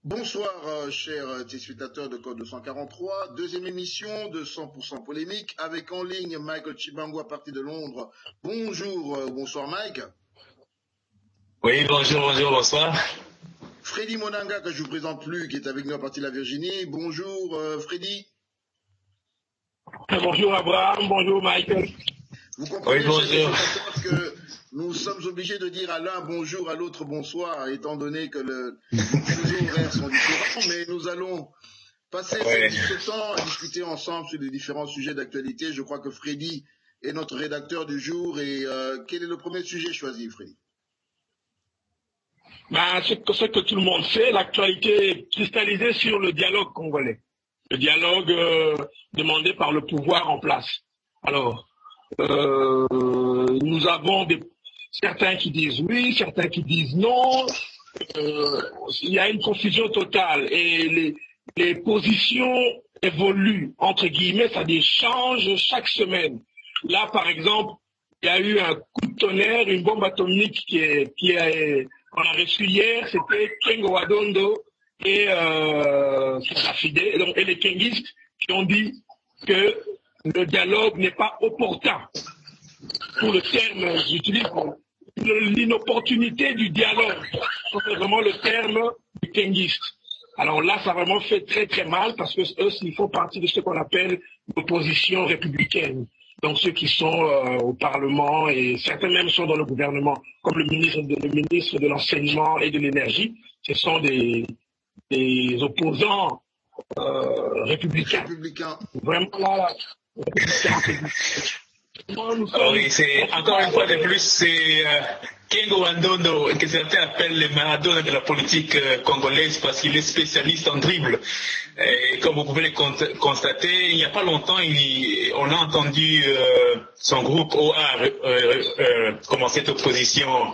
Bonsoir, chers téléspectateurs de Code 243, deuxième émission de 100% polémique, avec en ligne Michael Chibango à partir de Londres. Bonjour, bonsoir Mike. Oui, bonjour, bonsoir. Freddy Monanga, que je vous présente plus, qui est avec nous à partir de la Virginie. Bonjour Freddy. Bonjour Abraham, bonjour Michael. Vous comprenez, oui, bonjour. Que nous sommes obligés de dire à l'un bonjour, à l'autre bonsoir, étant donné que les fuseaux horaires sont différents, mais nous allons passer ce temps à discuter ensemble sur les différents sujets d'actualité. Je crois que Freddy est notre rédacteur du jour. Et quel est le premier sujet choisi, Freddy? Ce que tout le monde sait, l'actualité est cristallisée sur le dialogue congolais. Le dialogue demandé par le pouvoir en place. Alors, nous avons certains qui disent oui, certains qui disent non. Il y a une confusion totale et les positions évoluent, entre guillemets, c'est-à-dire changent chaque semaine. Là, par exemple, il y a eu un coup de tonnerre, une bombe atomique qu'on a reçue hier, c'était Kengo Wadondo et les kengistes qui ont dit que le dialogue n'est pas opportun. Pour le terme, j'utilise l'inopportunité du dialogue. C'est vraiment le terme du kengiste. Alors là, ça a vraiment fait très très mal parce que eux, ils font partie de ce qu'on appelle l'opposition républicaine. Donc ceux qui sont au Parlement et certains même sont dans le gouvernement, comme le ministre de l'Enseignement et de l'Énergie, ce sont des opposants républicains. Vraiment là, oui, c'est encore une fois de plus, c'est Kengo Wadondo, que certains appellent le Maradona de la politique congolaise parce qu'il est spécialiste en dribble. Et comme vous pouvez le constater, il n'y a pas longtemps, on a entendu son groupe OA commencer cette opposition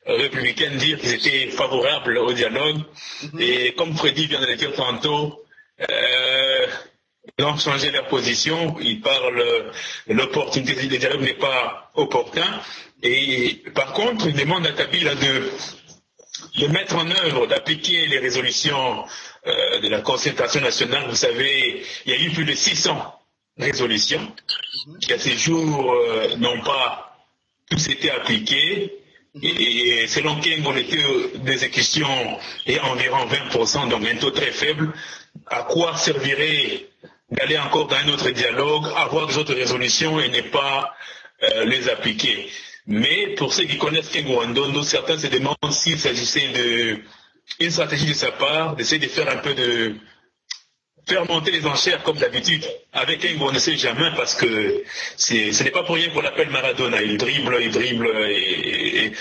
républicaine dire qu'ils étaient favorables au dialogue. Et comme Freddy vient de le dire tantôt, ils ont changé leur position, ils parlent de l'opportunité, le dialogue n'est pas opportun. Et par contre, ils demandent à Kabila de mettre en œuvre, d'appliquer les résolutions de la concertation nationale. Vous savez, il y a eu plus de 600 résolutions qui à ces jours n'ont pas tous été appliquées. Et selon Kengo, le taux d'exécution est environ 20%, donc un taux très faible. À quoi servirait d'aller encore dans un autre dialogue, avoir des autres résolutions et ne pas les appliquer? Mais pour ceux qui connaissent Kengo Wadondo, certains se demandent s'il s'agissait d'une stratégie de sa part, d'essayer de faire un peu faire monter les enchères comme d'habitude. Avec Kengo, on ne sait jamais parce que ce n'est pas pour rien qu'on l'appelle Maradona. Il dribble et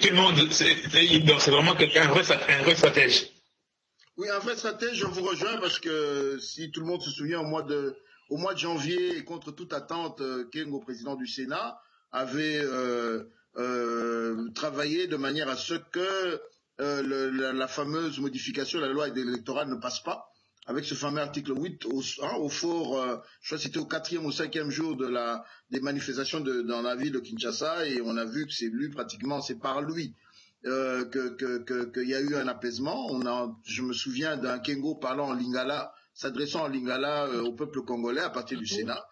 tout le monde, c'est vraiment un vrai stratège. Oui, un vrai stratège, je vous rejoins parce que si tout le monde se souvient, au mois de janvier, contre toute attente, Kengo, président du Sénat, avait travaillé de manière à ce que la fameuse modification de la loi électorale ne passe pas, avec ce fameux article 8 au fort, je crois que c'était au 4e ou 5e jour des manifestations dans la ville de Kinshasa, et on a vu que c'est lui, pratiquement, c'est par lui qu'il y a eu un apaisement. Je me souviens d'un Kengo parlant en lingala, s'adressant en lingala au peuple congolais à partir du Sénat.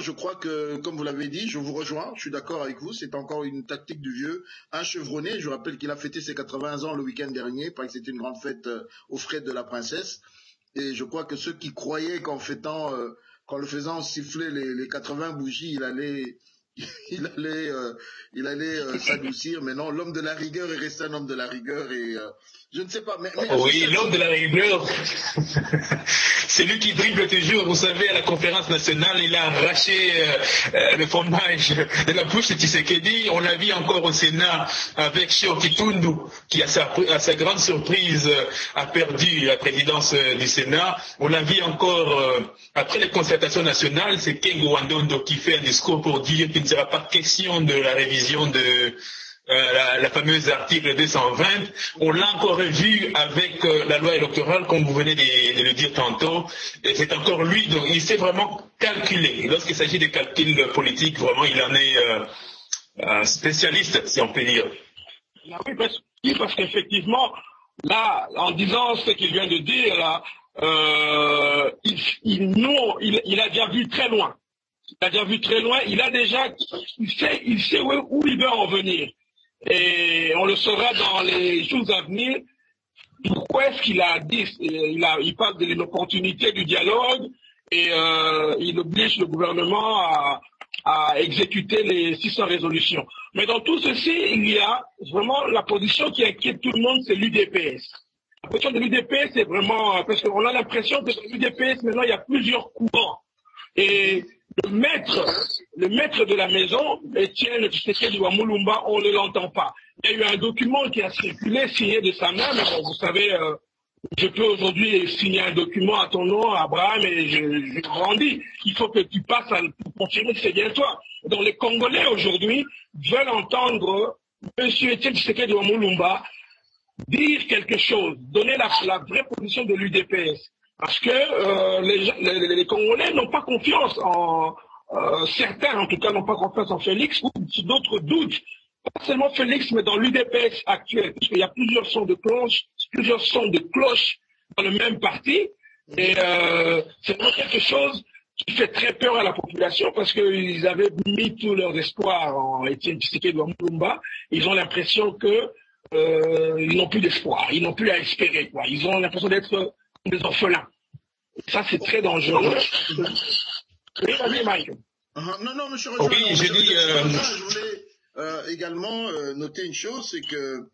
Je crois que, comme vous l'avez dit, je vous rejoins, je suis d'accord avec vous, c'est encore une tactique du vieux, un chevronné. Je rappelle qu'il a fêté ses 80 ans le week-end dernier, parce que c'était une grande fête aux frais de la princesse. Et je crois que ceux qui croyaient qu'en le faisant siffler les 80 bougies, il allait s'adoucir, mais non, l'homme de la rigueur est resté un homme de la rigueur et je ne sais pas. Oui, l'homme de la rigueur, c'est lui qui dribble toujours. Vous savez, à la conférence nationale, il a arraché le fromage de la bouche de Tshisekedi. On l'a vu encore au Sénat avec Cheo Kitundu, qui à sa grande surprise a perdu la présidence du Sénat. On l'a vu encore après les concertations nationales, c'est Kengo Wadondo qui fait un discours pour dire qu'il ne sera pas question de la révision de la fameuse article 220. On l'a encore vu avec la loi électorale, comme vous venez de le dire tantôt. Et c'est encore lui, donc il sait vraiment calculer. Lorsqu'il s'agit de calculs politiques, vraiment, il en est un spécialiste, si on peut dire. Oui, parce qu'effectivement, là, en disant ce qu'il vient de dire, là, il a déjà vu très loin. Il a déjà vu très loin. Il sait où il veut en venir. Et on le saura dans les jours à venir. Pourquoi est-ce qu'il a dit, il parle de l'opportunité du dialogue et il oblige le gouvernement à exécuter les 600 résolutions. Mais dans tout ceci, il y a vraiment la position qui inquiète tout le monde, c'est l'UDPS. La position de l'UDPS, c'est vraiment, parce qu'on a l'impression que dans l'UDPS, maintenant, il y a plusieurs courants. Et le maître de la maison, Étienne Tshisekedi Wamulumba, on ne l'entend pas. Il y a eu un document qui a circulé, signé de sa main, mais bon, vous savez, je peux aujourd'hui signer un document à ton nom, Abraham, et je grandis. Il faut que tu passes pour confirmer que c'est bien toi. Donc les Congolais aujourd'hui veulent entendre M. Étienne Tshisekedi Wamulumba dire quelque chose, donner la vraie position de l'UDPS. Parce que les Congolais n'ont pas confiance certains en tout cas n'ont pas confiance en Félix, ou d'autres doutent. Pas seulement Félix, mais dans l'UDPS actuel, puisqu'il y a plusieurs sons de cloche dans le même parti. Et c'est vraiment quelque chose qui fait très peur à la population, parce qu'ils avaient mis tous leurs espoirs en Étienne Tshisekedi Wamulumba. Ils ont l'impression que ils n'ont plus d'espoir, ils n'ont plus à espérer, quoi. Ils ont l'impression d'être des orphelins. Ça, c'est très dangereux. Oui, vas-y, Mike. Non, monsieur Oui, je voulais également noter une chose, c'est que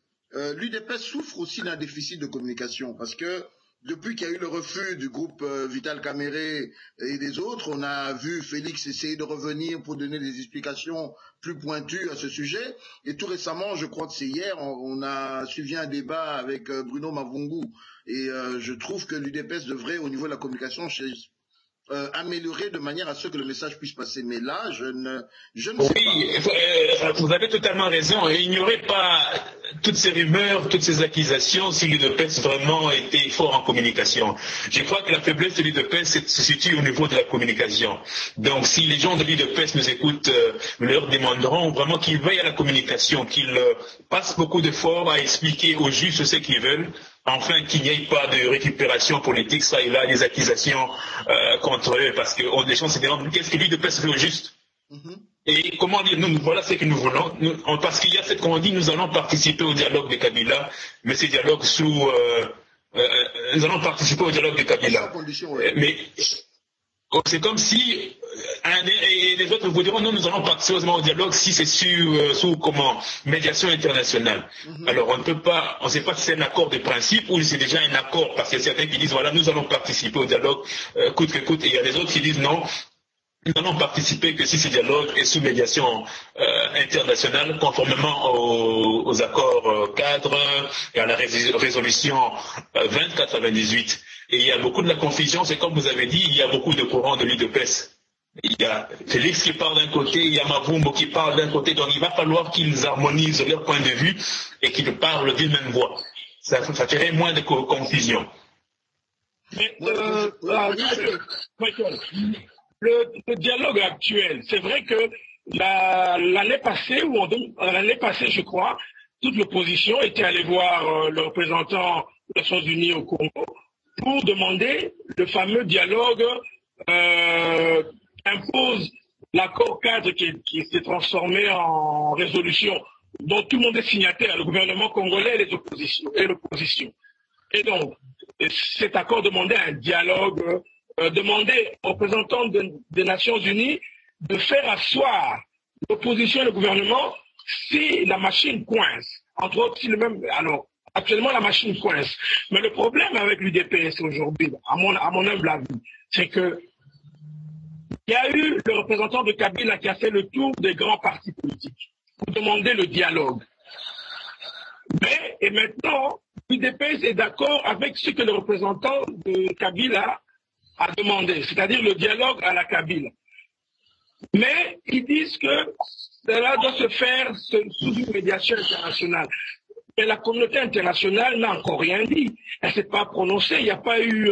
l'UDPS souffre aussi d'un déficit de communication, parce que depuis qu'il y a eu le refus du groupe Vital Kamere et des autres, on a vu Félix essayer de revenir pour donner des explications plus pointues à ce sujet. Et tout récemment, je crois que c'est hier, on a suivi un débat avec Bruno Mavungu. Et je trouve que l'UDPS devrait, au niveau de la communication, améliorer de manière à ce que le message puisse passer. Mais là, je ne sais pas. Oui, vous avez totalement raison. Et ignorez pas toutes ces rumeurs, toutes ces accusations si l'UDPS vraiment était fort en communication. Je crois que la faiblesse de l'UDPS se situe au niveau de la communication. Donc si les gens de l'UDPS nous écoutent, nous leur demanderons vraiment qu'ils veillent à la communication, qu'ils passent beaucoup d'efforts à expliquer aux juges ce qu'ils veulent, enfin qu'il n'y ait pas de récupération politique, ça et là, des accusations contre eux, parce que les gens se demandent qu'est-ce que l'UDPS fait au juste. Et comment dire, nous, voilà ce que nous voulons, parce qu'il y a cette qu'on dit, nous allons participer au dialogue de Kabila, mais ces dialogues nous allons participer au dialogue de Kabila. Mais c'est comme si, et les autres vous diront, non, nous allons participer au dialogue si c'est sous comment, médiation internationale. Alors on ne sait pas si c'est un accord de principe ou si c'est déjà un accord, parce qu'il y a certains qui disent, voilà, nous allons participer au dialogue coûte que coûte, et il y a des autres qui disent, non, nous n'allons participer que si ce dialogue est sous médiation internationale, conformément aux accords cadres et à la résolution 2098. Et il y a beaucoup de la confusion, c'est comme vous avez dit, il y a beaucoup de courants de l'UDPS. Il y a Félix qui parle d'un côté, il y a Mavumbo qui parle d'un côté, donc il va falloir qu'ils harmonisent leur point de vue et qu'ils parlent d'une même voix. Ça ferait moins de confusion. Mais, Michael, le dialogue actuel, c'est vrai que l'année passée, je crois, toute l'opposition était allée voir le représentant des Nations Unies au Congo pour demander le fameux dialogue impose l'accord cadre qui s'est transformé en résolution dont tout le monde est signataire, le gouvernement congolais et l'opposition. Et donc, cet accord demandait un dialogue, demandait aux représentants des Nations Unies de faire asseoir l'opposition et le gouvernement si la machine coince. Entre autres, si le même... Alors, actuellement, la machine coince. Mais le problème avec l'UDPS aujourd'hui, à mon humble avis, c'est que il y a eu le représentant de Kabila qui a fait le tour des grands partis politiques pour demander le dialogue. Et maintenant, l'UDPS est d'accord avec ce que le représentant de Kabila a demandé, c'est-à-dire le dialogue à la Kabila. Mais ils disent que cela doit se faire sous une médiation internationale. Mais la communauté internationale n'a encore rien dit. Elle ne s'est pas prononcée. Il n'y a pas eu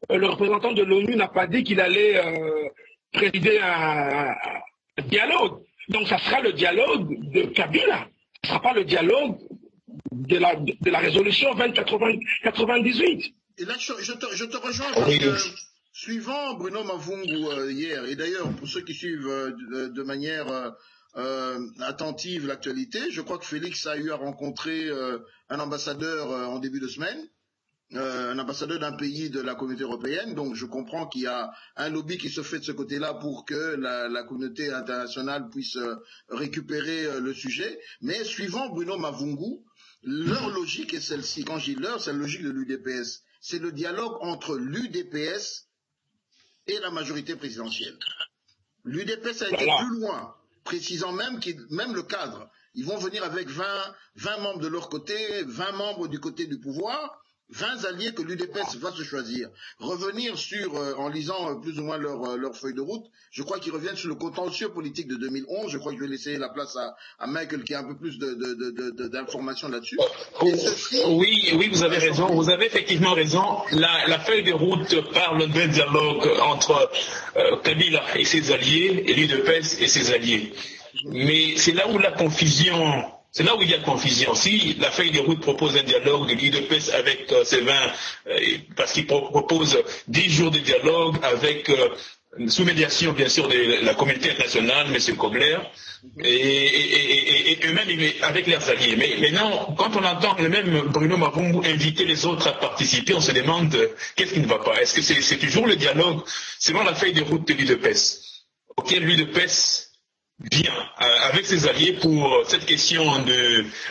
le représentant de l'ONU n'a pas dit qu'il allait présider un dialogue. Donc ça sera le dialogue de Kabila. Ce ne sera pas le dialogue de la résolution 2098. Et là, je te rejoins parce que, suivant Bruno Mavungu hier, et d'ailleurs, pour ceux qui suivent de manière attentive l'actualité, je crois que Félix a eu à rencontrer un ambassadeur en début de semaine, un ambassadeur d'un pays de la communauté européenne, donc je comprends qu'il y a un lobby qui se fait de ce côté-là pour que la communauté internationale puisse récupérer le sujet, mais suivant Bruno Mavungu, leur logique est celle-ci. Quand je dis leur, c'est la logique de l'UDPS. C'est le dialogue entre l'UDPS et la majorité présidentielle. L'UDPS a été plus loin, précisant même le cadre. Ils vont venir avec 20 membres de leur côté, 20 membres du côté du pouvoir, 20 alliés que l'UDPS va se choisir. Revenir sur, en lisant plus ou moins leur feuille de route, je crois qu'ils reviennent sur le contentieux politique de 2011. Je crois que je vais laisser la place à Michael qui a un peu plus d'informations là-dessus. Oui, vous avez raison. Vous avez effectivement raison. La feuille de route parle d'un dialogue entre Kabila et ses alliés et l'UDPS et ses alliés. Mais c'est là où c'est là où il y a confusion. Si la feuille de route propose un dialogue de l'UDPS avec ses 20, parce qu'il propose 10 jours de dialogue avec, sous médiation bien sûr de la communauté internationale, M. Kobler, et eux-mêmes avec leurs alliés. Mais maintenant, quand on entend le même Bruno Mavungu inviter les autres à participer, on se demande qu'est-ce qui ne va pas. Est-ce que c'est toujours le dialogue selon la feuille de route de l'UDPS, auquel l'UDPS vient avec ses alliés pour cette question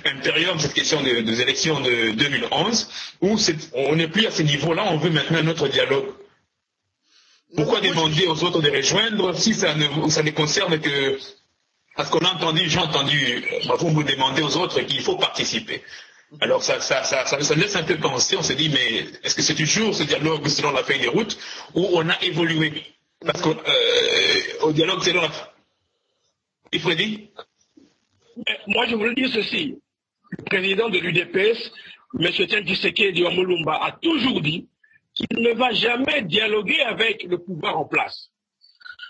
impérium, cette question des élections de 2011, où on n'est plus à ce niveau-là, on veut maintenant un autre dialogue. Pourquoi demander aux autres de rejoindre si ça ne concerne que... Parce qu'on a entendu, j'ai entendu vous demander aux autres qu'il faut participer. Alors ça laisse un peu penser, on se dit, mais est-ce que c'est toujours ce dialogue selon la feuille de route où on a évolué? Parce qu'au dialogue selon la... Il faut dire. Moi, je voulais dire ceci. Le président de l'UDPS, M. Tshisekedi Omolumba, a toujours dit qu'il ne va jamais dialoguer avec le pouvoir en place.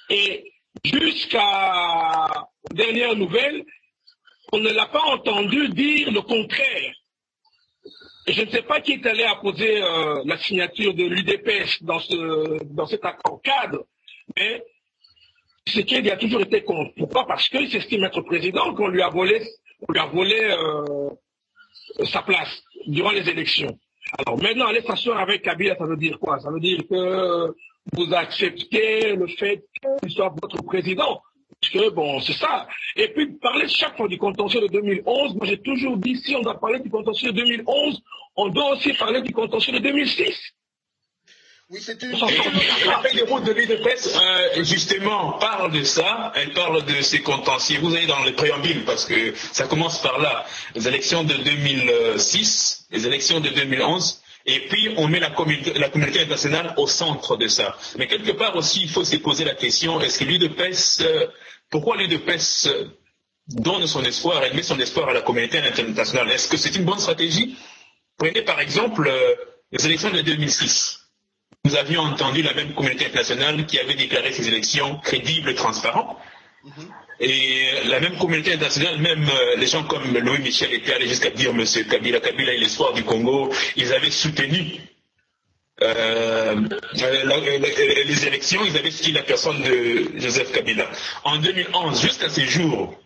Et jusqu'à dernière nouvelle, on ne l'a pas entendu dire le contraire. Et je ne sais pas qui est allé apposer la signature de l'UDPS dans cet accord cadre, mais Tshisekedi a toujours été contre. Pourquoi? Parce qu'il s'estime être président, qu'on lui a volé sa place durant les élections. Alors maintenant, aller s'asseoir avec Kabila, ça veut dire quoi? Ça veut dire que vous acceptez le fait qu'il soit votre président. Parce que bon, c'est ça. Et puis parler chaque fois du contentieux de 2011, moi j'ai toujours dit, si on doit parler du contentieux de 2011, on doit aussi parler du contentieux de 2006. Oui, c'est une... La feuille de route de l'UDPS, justement, parle de ça, elle parle de ces contentieux. Vous allez dans le préambule, parce que ça commence par là. Les élections de 2006, les élections de 2011, et puis on met la communauté internationale au centre de ça. Mais quelque part aussi, il faut se poser la question, est-ce que l'UDPS, pourquoi l'UDPS donne son espoir, elle met son espoir à la communauté internationale? Est-ce que c'est une bonne stratégie? Prenez par exemple les élections de 2006. Nous avions entendu la même communauté internationale qui avait déclaré ces élections crédibles et transparentes. Et la même communauté internationale, même les gens comme Louis Michel étaient allés jusqu'à dire M. Kabila est l'espoir du Congo, ils avaient soutenu les élections, ils avaient suivi la personne de Joseph Kabila. En 2011, jusqu'à ce jour,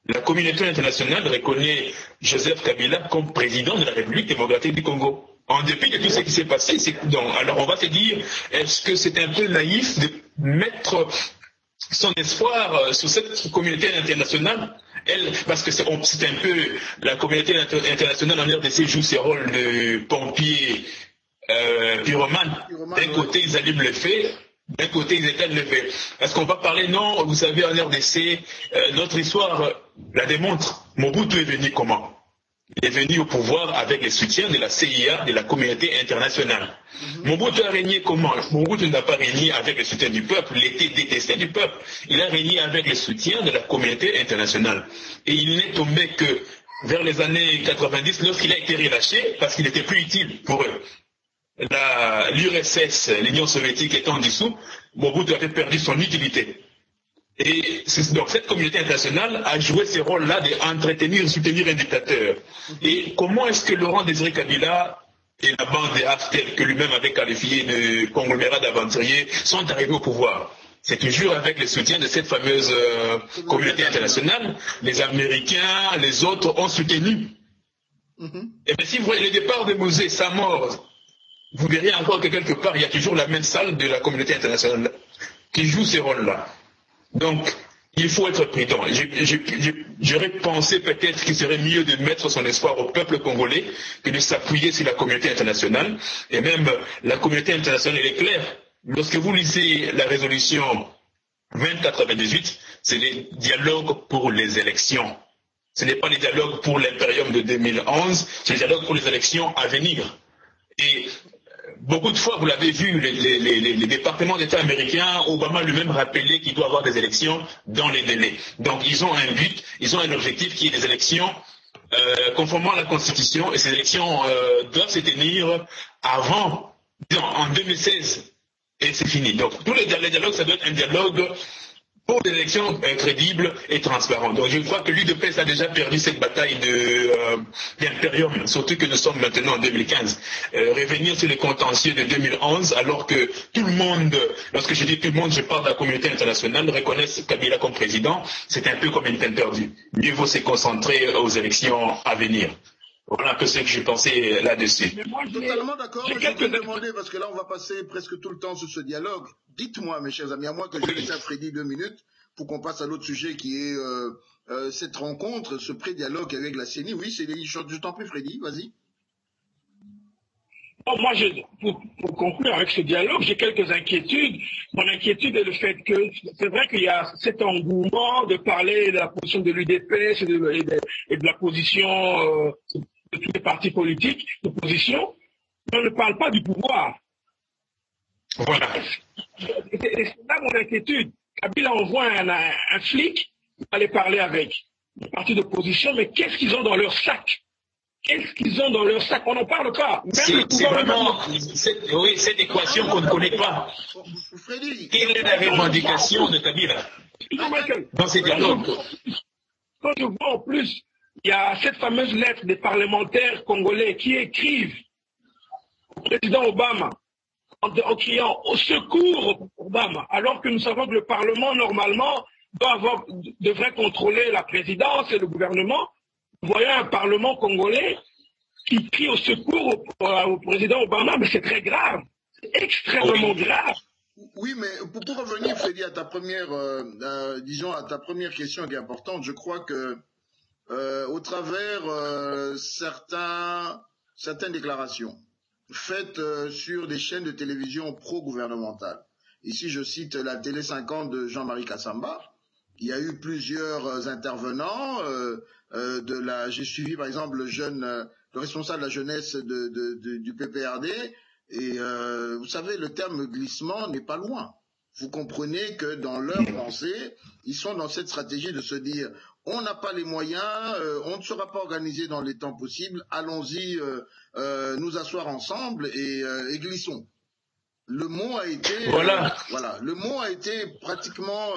la communauté internationale reconnaît Joseph Kabila comme président de la République démocratique du Congo. En dépit de tout ce qui s'est passé, alors on va se dire, est-ce que c'est un peu naïf de mettre son espoir sur cette communauté internationale, parce que c'est un peu la communauté internationale en RDC joue ses rôles de pompier pyromane. D'un côté, ils allument le feu, d'un côté, ils éteignent le feu. Est-ce qu'on va parler? Non, vous savez, en RDC, notre histoire la démontre. Mobutu est venu comment? Il est venu au pouvoir avec le soutien de la CIA, de la communauté internationale. Mobutu a régné comment? Mobutu n'a pas régné avec le soutien du peuple, il était détesté du peuple. Il a régné avec le soutien de la communauté internationale. Et il n'est tombé que vers les années 90, lorsqu'il a été relâché, parce qu'il n'était plus utile pour eux. L'URSS, l'Union soviétique étant dissous, Mobutu avait perdu son utilité. Et donc cette communauté internationale a joué ce rôle-là d'entretenir et soutenir un dictateur. Et comment est-ce que Laurent Désiré Kabila et la bande des Haftel, que lui-même avait qualifié de conglomérat d'aventuriers, sont arrivés au pouvoir? C'est toujours avec le soutien de cette fameuse communauté internationale. Les Américains, les autres ont soutenu. Et bien si vous voyez le départ de Mosé, sa mort, vous verriez encore que quelque part, il y a toujours la même salle de la communauté internationale qui joue ce rôle-là. Donc, il faut être prudent. J'aurais pensé peut-être qu'il serait mieux de mettre son espoir au peuple congolais que de s'appuyer sur la communauté internationale. Et même la communauté internationale est claire. Lorsque vous lisez la résolution 2098, c'est les dialogues pour les élections. Ce n'est pas les dialogues pour l'impérium de 2011, c'est les dialogues pour les élections à venir. Et beaucoup de fois, vous l'avez vu, les départements d'État américains, Obama lui-même rappelait qu'il doit y avoir des élections dans les délais. Donc ils ont un but, ils ont un objectif qui est des élections conformément à la Constitution, et ces élections doivent se tenir avant, disons, en 2016, et c'est fini. Donc tous les dialogues, ça doit être un dialogue pour des élections crédibles et transparentes. Donc je crois que l'UDPS a déjà perdu cette bataille d'impérium, surtout que nous sommes maintenant en 2015. Revenir sur les contentieux de 2011, alors que tout le monde, lorsque je dis tout le monde, je parle de la communauté internationale, reconnaisse Kabila comme président, c'est un peu comme une peine perdue. Mieux vaut se concentrer aux élections à venir. Voilà un peu ce que je pensais là-dessus. Totalement d'accord. Je vais vous demander, parce que là, on va passer presque tout le temps sur ce dialogue. Dites-moi, mes chers amis, à moi que je laisse à Freddy 2 minutes pour qu'on passe à l'autre sujet qui est cette rencontre, ce pré-dialogue avec la CENI. Oui, je t'en prie, Freddy, vas-y. Bon, moi, pour conclure avec ce dialogue, j'ai quelques inquiétudes. Mon inquiétude est le fait que c'est vrai qu'il y a cet engouement de parler de la position de l'UDPS et de la position de tous les partis politiques d'opposition, mais on ne parle pas du pouvoir. Voilà. Et c'est là mon inquiétude. Kabila envoie un flic pour aller parler avec les partis d'opposition, mais qu'est-ce qu'ils ont dans leur sac? Qu'est-ce qu'ils ont dans leur sac? On n'en parle pas. C'est vraiment cette équation qu'on ne connaît pas. Quelle est la revendication de Kabila dans ces dialogues? Quand je vois en plus, il y a cette fameuse lettre des parlementaires congolais qui écrivent au président Obama en criant au secours Obama, alors que nous savons que le Parlement, normalement, devrait contrôler la présidence et le gouvernement. Nous voyons un Parlement congolais qui crie au secours au président Obama, mais c'est très grave, c'est extrêmement grave. Oui, mais pour revenir, Freddy, à ta première, disons, à ta première question qui est importante, je crois que au travers certaines déclarations faites sur des chaînes de télévision pro-gouvernementales. Ici, je cite la Télé 50 de Jean-Marie Kassamba. Il y a eu plusieurs intervenants. J'ai suivi par exemple le responsable de la jeunesse du PPRD. Et vous savez, le terme glissement n'est pas loin. Vous comprenez que dans leur pensée, ils sont dans cette stratégie de se dire on n'a pas les moyens, on ne sera pas organisé dans les temps possibles, allons-y nous asseoir ensemble et glissons. Le mot a été le mot a été pratiquement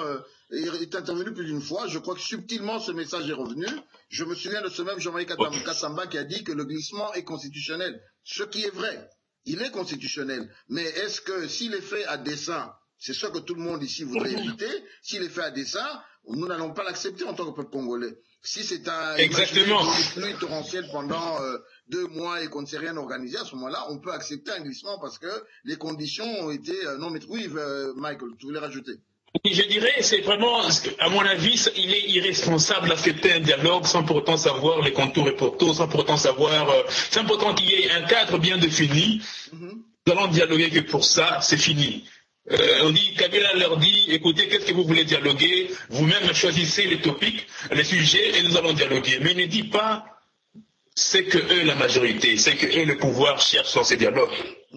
est intervenu plus d'une fois. Je crois que subtilement ce message est revenu. Je me souviens de ce même Jean-Marie Kassamba qui a dit que le glissement est constitutionnel, ce qui est vrai. Il est constitutionnel, mais est-ce que s'il est fait à dessein, c'est ce que tout le monde ici voudrait éviter, s'il est fait à dessein, nous n'allons pas l'accepter en tant que peuple congolais. Si c'est un pluie torrentielle pendant 2 mois et qu'on ne s'est rien organisé, à ce moment-là, on peut accepter un glissement parce que les conditions ont été non maîtrisées. Oui, Michael, tu voulais rajouter? Je dirais, c'est vraiment, à mon avis, il est irresponsable d'accepter un dialogue sans pour autant savoir les contours et pourtours, sans pour autant sans pour autant qu'il y ait un cadre bien défini. Nous allons dialoguer que pour ça, c'est fini. Kabila leur dit, écoutez, qu'est-ce que vous voulez dialoguer? Vous-même choisissez les topics, les sujets, et nous allons dialoguer. Mais ne dit pas, c'est que eux, la majorité, c'est que eux, le pouvoir cherche dans ces dialogues.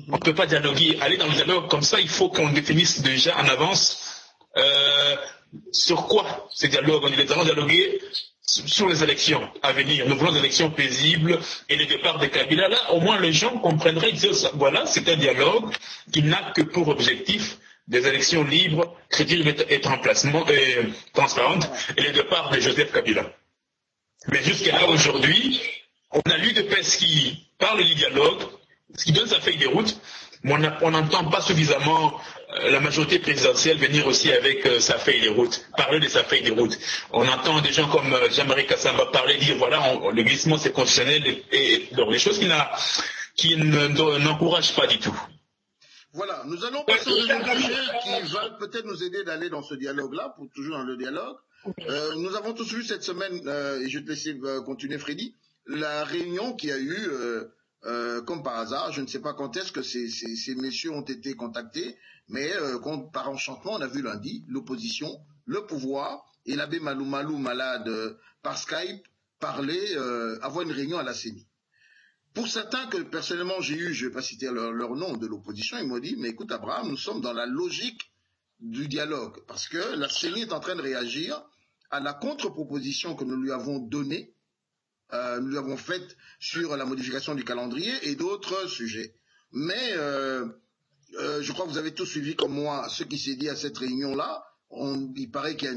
On ne peut pas dialoguer, aller dans le dialogue comme ça, il faut qu'on définisse déjà en avance sur quoi ces dialogues. On est allons dialoguer sur les élections à venir. Nous voulons des élections paisibles et le départ de Kabila. Là, au moins, les gens comprendraient, voilà, c'est un dialogue qui n'a que pour objectif des élections libres crédible et transparente, et le départ de Joseph Kabila. Mais jusqu'à là, aujourd'hui, on a l'UDPS qui parle du dialogue, qui donne sa feuille de route, mais on n'entend pas suffisamment la majorité présidentielle venir aussi avec sa feuille de route, parler de sa feuille de route. On entend des gens comme Jean-Marie Kassamba parler, dire voilà, le glissement c'est constitutionnel, et donc les choses qui n'encouragent pas du tout. Voilà, nous allons passer au deuxième sujet qui va peut-être nous aider d'aller dans ce dialogue-là, pour toujours dans le dialogue. Nous avons tous vu cette semaine, et je vais te laisser continuer Freddy, la réunion qui a eu, comme par hasard, je ne sais pas quand est-ce que ces messieurs ont été contactés, mais par enchantement, on a vu lundi l'opposition, le pouvoir et l'abbé Malou Malade par Skype parler, avoir une réunion à la CENI. Pour certains que personnellement j'ai eu, je ne vais pas citer leur nom de l'opposition, ils m'ont dit, mais écoute Abraham, nous sommes dans la logique du dialogue, parce que la CENI est en train de réagir à la contre-proposition que nous lui avons donnée, nous lui avons faite sur la modification du calendrier et d'autres sujets. Mais je crois que vous avez tous suivi comme moi ce qui s'est dit à cette réunion-là. Il paraît qu'il y a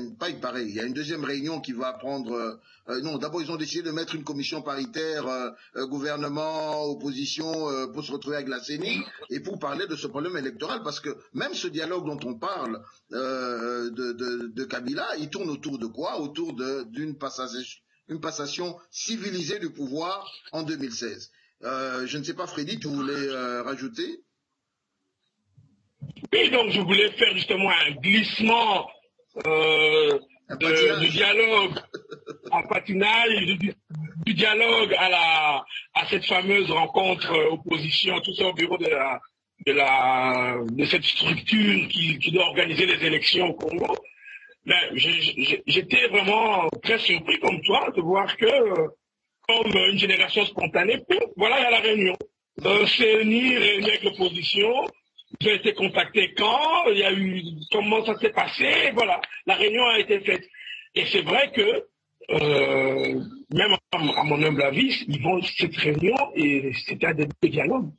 il y a une deuxième réunion qui va prendre. Non, d'abord ils ont décidé de mettre une commission paritaire, gouvernement, opposition, pour se retrouver avec la CENI et pour parler de ce problème électoral, parce que même ce dialogue dont on parle de Kabila, il tourne autour de quoi? Autour d'une passation civilisée du pouvoir en 2016. Je ne sais pas, Freddy, tu voulais rajouter? Oui, donc je voulais faire justement un glissement du dialogue en patinage, du dialogue à cette fameuse rencontre opposition, tout ça au bureau de cette structure qui doit organiser les élections au Congo. Mais j'étais vraiment très surpris comme toi de voir que, comme une génération spontanée, voilà, il y a la réunion. CENI réunie avec l'opposition. J'ai été contacté quand, il y a eu, comment ça s'est passé, voilà, la réunion a été faite. Et c'est vrai que, même à mon humble avis, ils vont cette réunion et c'est un dialogue.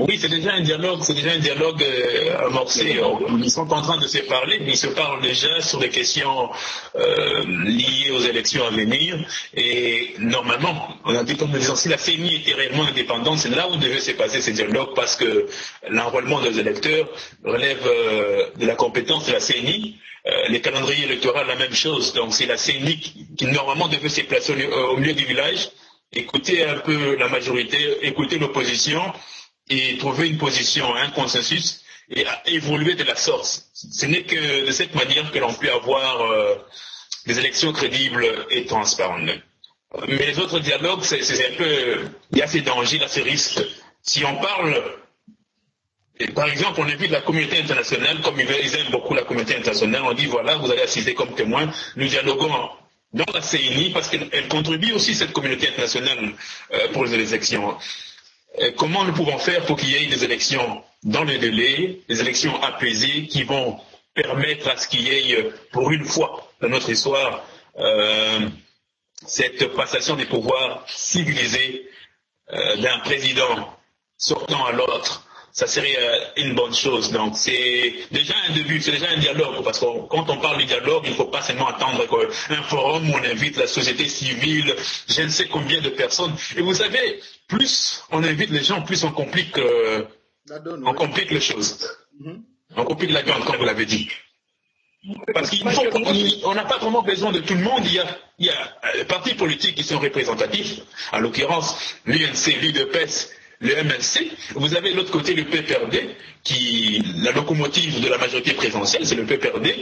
Oui, c'est déjà un dialogue amorcé. Ils sont en train de se parler, ils se parlent déjà sur des questions liées aux élections à venir. Et normalement, on a dit comme disant, si la CENI était réellement indépendante, c'est là où devait se passer ces dialogues, parce que l'enrôlement des électeurs relève de la compétence de la CENI. Les calendriers électoraux, la même chose. Donc c'est la CENI qui normalement devait se placer au milieu du village, écouter un peu la majorité, écouter l'opposition et trouver une position, un consensus et évoluer de la sorte. Ce n'est que de cette manière que l'on peut avoir des élections crédibles et transparentes. Mais les autres dialogues, c'est un peu, il y a ces dangers, il y a ces risques. Si on parle, par exemple, on invite la communauté internationale, comme ils aiment beaucoup la communauté internationale, on dit voilà, vous allez assister comme témoin, nous dialoguons dans la CENI, parce qu'elle contribue aussi, cette communauté internationale, pour les élections. Comment nous pouvons faire pour qu'il y ait des élections dans le délai, des élections apaisées qui vont permettre à ce qu'il y ait, pour une fois dans notre histoire, cette passation des pouvoirs civilisés d'un président sortant à l'autre. Ça serait une bonne chose. Donc c'est déjà un début, c'est déjà un dialogue, parce que quand on parle du dialogue, il ne faut pas seulement attendre un forum où on invite la société civile, je ne sais combien de personnes. Et vous savez, plus on invite les gens, plus on complique, les choses. On complique la donne, comme vous l'avez dit. Parce qu'on n'a pas vraiment besoin de tout le monde. Il y a les partis politiques qui sont représentatifs, en l'occurrence l'UNC, l'UDPS, le MLC. Vous avez de l'autre côté le PPRD, la locomotive de la majorité présidentielle, c'est le PPRD.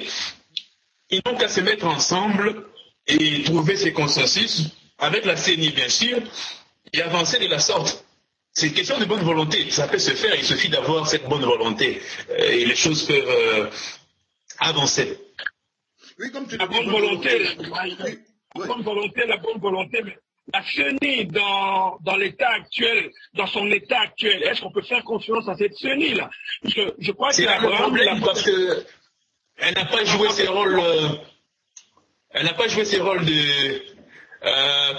Ils n'ont qu'à se mettre ensemble et trouver ces consensus, avec la CENI bien sûr, et avancer de la sorte. C'est une question de bonne volonté. Ça peut se faire, il suffit d'avoir cette bonne volonté. Et les choses peuvent avancer. Oui, comme tu la bonne volonté, la bonne volonté, mais la CENI dans l'état actuel, dans son état actuel, est-ce qu'on peut faire confiance à cette CENI-là? Parce que je crois que c'est un problème, parce que elle n'a pas joué ses rôles. Elle n'a pas joué ses rôles de,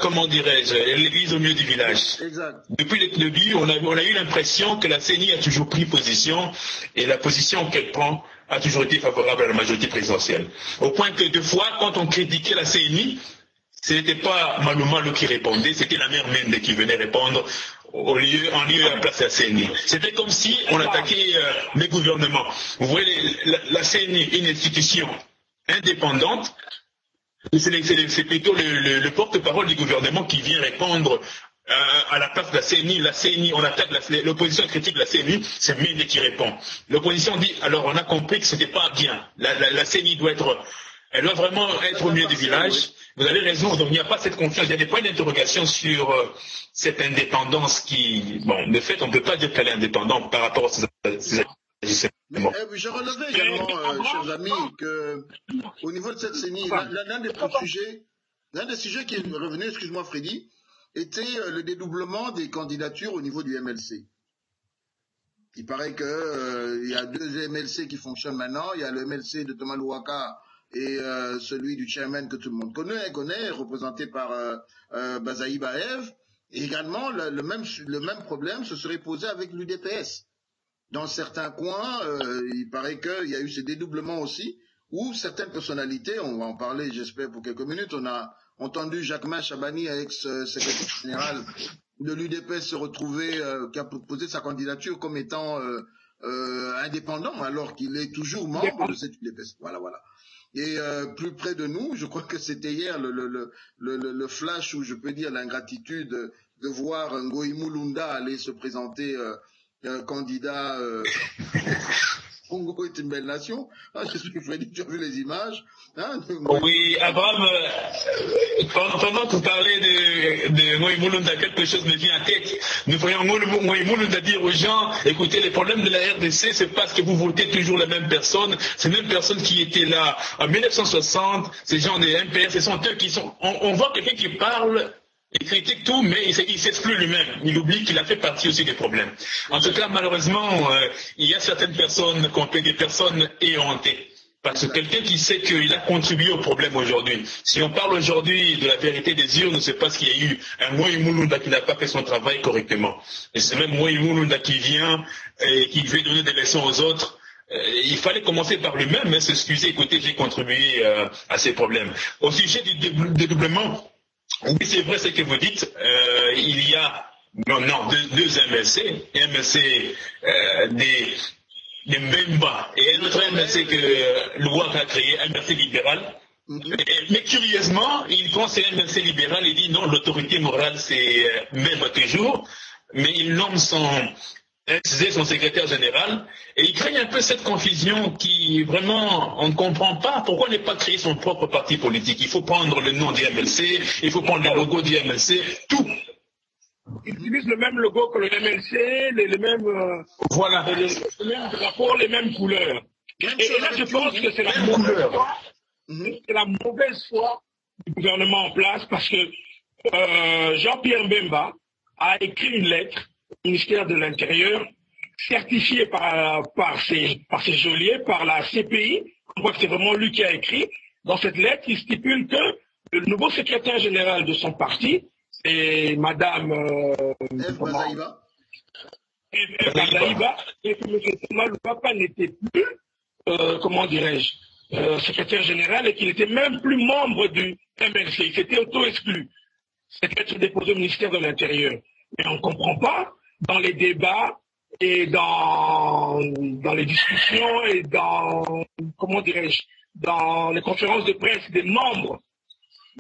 comment dirais-je, l'église au milieu du village. Exact. Depuis le début, on a eu l'impression que la CENI a toujours pris position, et la position qu'elle prend a toujours été favorable à la majorité présidentielle. Au point que deux fois, quand on critiquait la CENI, ce n'était pas Malou Malou qui répondait, c'était la mère Mende qui venait répondre en lieu et à la place de la CENI. C'était comme si on attaquait les gouvernements. Vous voyez, la CENI, une institution indépendante, c'est plutôt le porte-parole du gouvernement qui vient répondre à la place de la CENI. La CENI, on attaque l'opposition critique la CENI, c'est Mende qui répond. L'opposition dit, alors on a compris que ce n'était pas bien. La CENI elle doit vraiment être au milieu du village. Vous avez raison, donc il n'y a pas cette confiance. Il y a des points d'interrogation sur cette indépendance qui, bon, de fait, on ne peut pas dire qu'elle est indépendante par rapport à ces mais je relevais également, chers amis, qu'au niveau de cette CENI, l'un des sujets qui est revenu, excuse-moi Freddy, était le dédoublement des candidatures au niveau du MLC. Il paraît qu'il y a deux MLC qui fonctionnent maintenant. Il y a le MLC de Thomas Louaka et celui du chairman que tout le monde connaît représenté par Bazaï Baev. Et également, le même problème se serait posé avec l'UDPS. Dans certains coins, il paraît qu'il y a eu ce dédoublement aussi, où certaines personnalités, on va en parler j'espère pour quelques minutes, on a entendu Jacquemin Chabani, ex-secrétaire général de l'UDPS, se retrouver, qui a proposé sa candidature comme étant indépendant, alors qu'il est toujours membre de cette UDPS. Voilà. Et plus près de nous, je crois que c'était hier le flash où je peux dire l'ingratitude de voir Ngoï Mulunda aller se présenter candidat. Congo est une belle nation. Je suis Freddy, tu as vu les images. Oui, Abraham, pendant que vous parlez de Ngoï Mulunda, quelque chose me vient en tête. Nous voyons Ngoï Mulunda dire aux gens, écoutez, les problèmes de la RDC, c'est parce que vous votez toujours la même personne. Ces mêmes personnes qui étaient là en 1960, ces gens des MPR, ce sont eux qui sont... On voit quelqu'un qui parle... Il critique tout, mais il s'exclut lui-même. Il oublie qu'il a fait partie aussi des problèmes. En tout cas, malheureusement, il y a certaines personnes qu'on fait des personnes éhontées. Parce que quelqu'un qui sait qu'il a contribué au problème aujourd'hui. Si on parle aujourd'hui de la vérité des urnes, c'est parce qu'il y a eu un Ngoï Mulunda qui n'a pas fait son travail correctement. Et c'est même Ngoï Mulunda qui vient et qui veut donner des leçons aux autres. Il fallait commencer par lui-même, mais s'excuser, écoutez, j'ai contribué à ces problèmes. Au sujet du dédoublement, oui, c'est vrai ce que vous dites. Il y a deux MLC. Un MLC des Mbemba et un autre MLC que l'OUAC a créé, un MLC libéral. Mais curieusement, il prend ces MLC libéral et dit non, l'autorité morale c'est même toujours, mais il nomme son secrétaire général, et il crée un peu cette confusion qui, vraiment, on ne comprend pas pourquoi ne pas créer son propre parti politique. Il faut prendre le nom du MLC, il faut prendre le logo du MLC, tout. Ils utilisent le même logo que le MLC, les mêmes, voilà. les mêmes drapeaux, les mêmes couleurs. Et là, je pense que c'est la mauvaise foi, c'est la mauvaise foi du gouvernement en place, parce que Jean-Pierre Mbemba a écrit une lettre au ministère de l'Intérieur, certifié par ses geôliers, par la CPI. On voit que c'est vraiment lui qui a écrit. Dans cette lettre, il stipule que le nouveau secrétaire général de son parti, c'est Madame Bazaïba, et que M. Thomas Louaka n'était plus, secrétaire général, et qu'il n'était même plus membre du MLC. Il s'était auto-exclu. Cette lettre déposée au ministère de l'Intérieur. Mais on ne comprend pas, dans les débats et dans les discussions et dans les conférences de presse des membres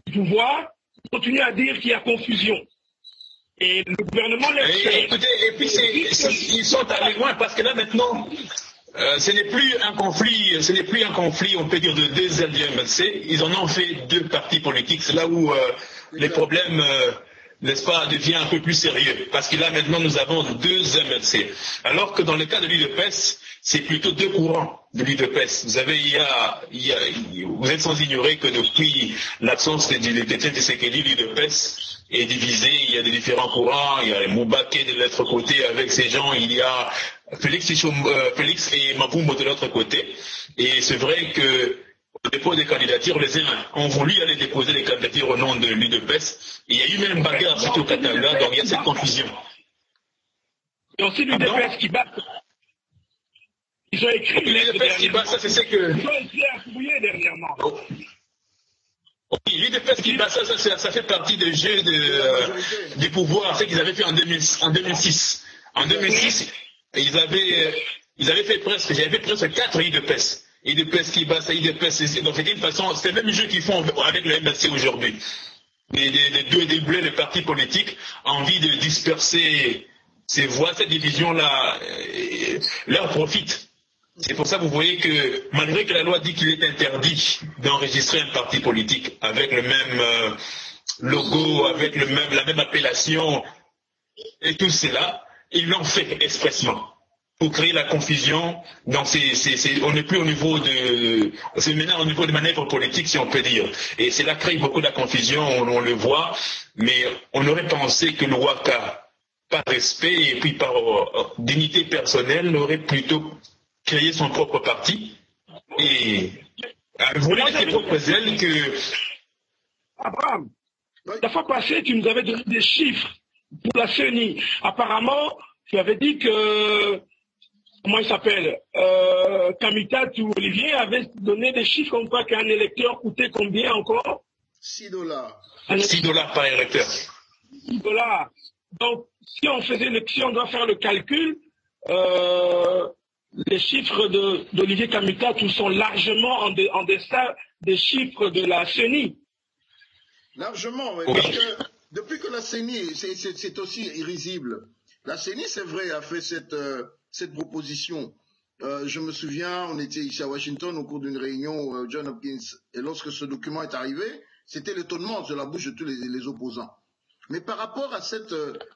du pouvoir, ils continuent à dire qu'il y a confusion. Et le gouvernement laisse faire. Écoutez, et puis ils sont allés loin parce que là maintenant, ce n'est plus un conflit, on peut dire, de deux ailes du MLC. Ils en ont fait deux partis politiques. C'est là où les problèmes... n'est-ce pas, devient un peu plus sérieux. Parce que là, maintenant, nous avons deux MLC. Alors que dans le cas de l'UDPS, c'est plutôt deux courants de l'UDPS. Vous êtes sans ignorer que depuis l'absence de Tshisekedi, l'UDPS est divisé. Il y a des différents courants. Il y a les Moubaké de l'autre côté avec ces gens. Il y a Félix et Mavumbo de l'autre côté. Et c'est vrai que au dépôt des candidatures, les uns ont voulu aller déposer les candidatures au nom de l'UDPS. Il y a eu même bagarre surtout au Katanga, donc il y a cette confusion. Et aussi l'UDPS qui bat. Ils ont écrit l'UDPS qui bat ça, c'est ce que... Ils ont écrit un courrier dernièrement. Oui, l'UDPS qui bat ça, ça fait partie du jeu du pouvoir, ce qu'ils avaient fait en 2006. En 2006, ils avaient fait presque 4 UDPS. UDPS qui bat ça, UDPS, donc c'était une façon, c'est le même jeu qu'ils font avec le MLC aujourd'hui. Les deux blés, les partis politiques, envie de disperser ces voix, cette division-là, leur profite. C'est pour ça que vous voyez que, malgré que la loi dit qu'il est interdit d'enregistrer un parti politique avec le même logo, avec la même appellation, et tout cela, ils l'ont fait expressement pour créer la confusion. Donc on n'est plus au niveau c'est maintenant au niveau de manœuvre politique, si on peut dire. Et cela crée beaucoup de confusion, on le voit, mais on aurait pensé que le Waka, par respect et puis par dignité personnelle, aurait plutôt créé son propre parti et voler de ses propres ailes que... Abraham, la fois passée, tu nous avais donné des chiffres pour la CENI. Apparemment, tu avais dit que, comment il s'appelle, Kamitat ou Olivier avait donné des chiffres comme quoi qu'un électeur coûtait combien encore? $6. $6 par électeur. $6. Donc, si on doit faire le calcul, les chiffres d'Olivier Kamitat sont largement en deçà des chiffres de la CENI. Largement, oui. Parce que depuis que la CENI, c'est aussi irrisible. La CENI, c'est vrai, a fait cette proposition. Je me souviens, on était ici à Washington au cours d'une réunion, John Hopkins, et lorsque ce document est arrivé, c'était l'étonnement de la bouche de tous les opposants. Mais par rapport à cette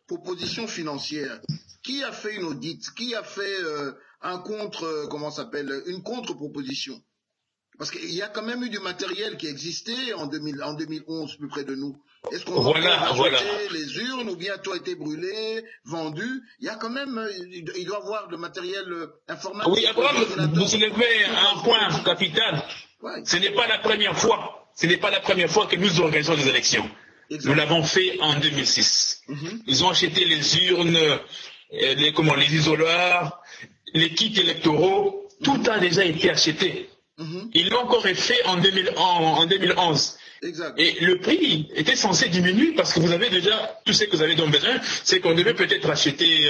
proposition financière, qui a fait une audit, qui a fait une contre-proposition? Parce qu'il y a quand même eu du matériel qui existait en 2011, plus près de nous. Est-ce qu'on a acheté les urnes ou bien tout a été brûlé, vendu? Il y a quand même, il doit y avoir de matériel informatique. Oui, Abraham, vous soulevez un point capital. Ouais. Ce n'est pas la première fois. Ce n'est pas la première fois que nous organisons des élections. Exactement. Nous l'avons fait en 2006. Ils ont acheté les urnes, les isoloirs, les kits électoraux. Tout a déjà été acheté. Ils l'ont encore fait en 2011. Exact. Et le prix était censé diminuer parce que vous avez déjà tout ce que vous avez donc besoin, c'est qu'on devait peut-être acheter,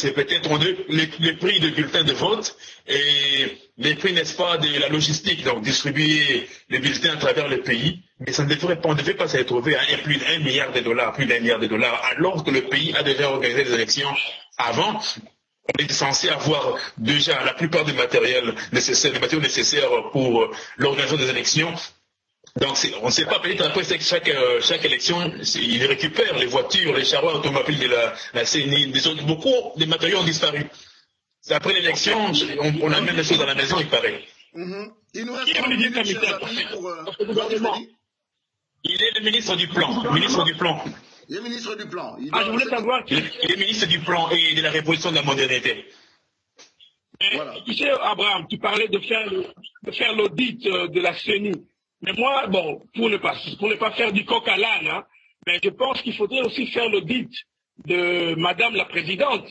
les prix de bulletins de vote et les prix, n'est-ce pas, de la logistique, donc distribuer les bulletins à travers le pays. Mais on ne devait pas se retrouver à plus d'1 milliard de dollars, alors que le pays a déjà organisé des élections avant. On est censé avoir déjà la plupart des matériels nécessaires, pour l'organisation des élections. Donc on ne sait pas, peut-être après chaque élection, ils récupèrent les voitures, les charrois automobiles de la CENI, beaucoup des matériaux ont disparu. C'est après l'élection, on amène les choses à la maison, il paraît. Il nous reste 30 minutes, chers amis, Il est le ministre du Plan. Il est ministre du Plan. Je voulais savoir il est ministre du Plan et de la révolution de la modernité. Voilà. Tu sais, Abraham, tu parlais de faire l'audit de la CENI. Mais moi, bon, pour ne pas faire du coq à l'âne, mais je pense qu'il faudrait aussi faire l'audit de Madame la Présidente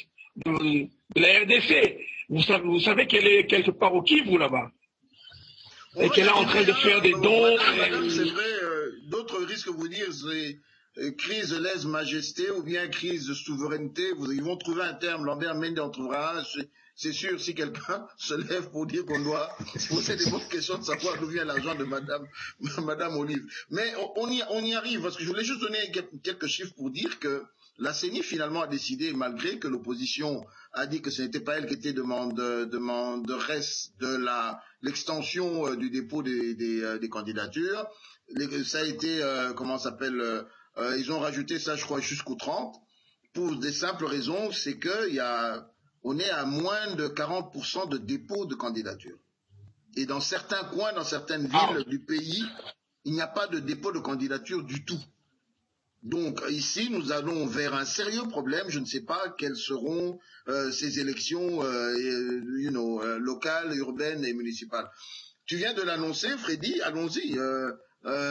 de la RDC. Vous savez qu'elle est quelque part au Kivu là-bas. Et qu'elle est en train de faire des dons. Madame, c'est vrai, d'autres risques, vous dire, c'est crise de lèse-majesté ou bien crise de souveraineté. Ils vont trouver un terme, Lambert Mende en trouvera un. C'est sûr, si quelqu'un se lève pour dire qu'on doit poser des bonnes questions de savoir d'où vient l'argent de Madame Olive. Mais on y arrive, parce que je voulais juste donner quelques chiffres pour dire que la CENI finalement a décidé, malgré que l'opposition a dit que ce n'était pas elle qui était demanderesse de l'extension du dépôt des candidatures. Ça a été, ils ont rajouté ça, je crois, jusqu'au 30, pour des simples raisons, c'est on est à moins de 40% de dépôt de candidature. Et dans certains coins, dans certaines villes du pays, il n'y a pas de dépôt de candidature du tout. Donc ici, nous allons vers un sérieux problème. Je ne sais pas quelles seront ces élections locales, urbaines et municipales. Tu viens de l'annoncer, Freddy, allons-y.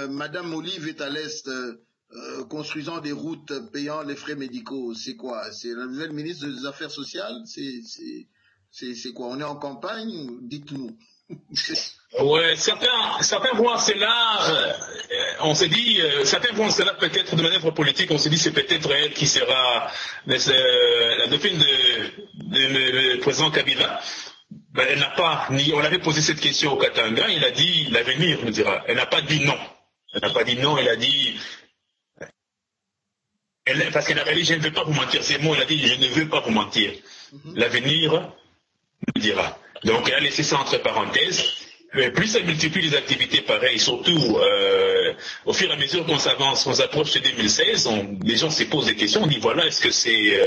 Madame Olive est à l'Est, construisant des routes, payant les frais médicaux. C'est quoi? C'est la nouvelle ministre des Affaires sociales? C'est quoi? On est en campagne? Dites-nous. Ouais, certains voient cela, on s'est dit, certains voient cela peut-être de manière politique, on s'est dit c'est peut-être elle qui sera la dauphine de président Kabila. Ben, elle n'a pas, on avait posé cette question au Katanga, il a dit l'avenir nous dira. Elle n'a pas dit non. Elle n'a pas dit non, elle a dit, parce qu'elle a dit je ne veux pas vous mentir, c'est moi, elle a dit je ne veux pas vous mentir. L'avenir nous dira. Donc elle a laissé ça entre parenthèses. Mais plus elle multiplie les activités pareilles, surtout au fur et à mesure qu'on s'avance, qu'on s'approche de 2016, les gens se posent des questions, on dit voilà, est-ce que c'est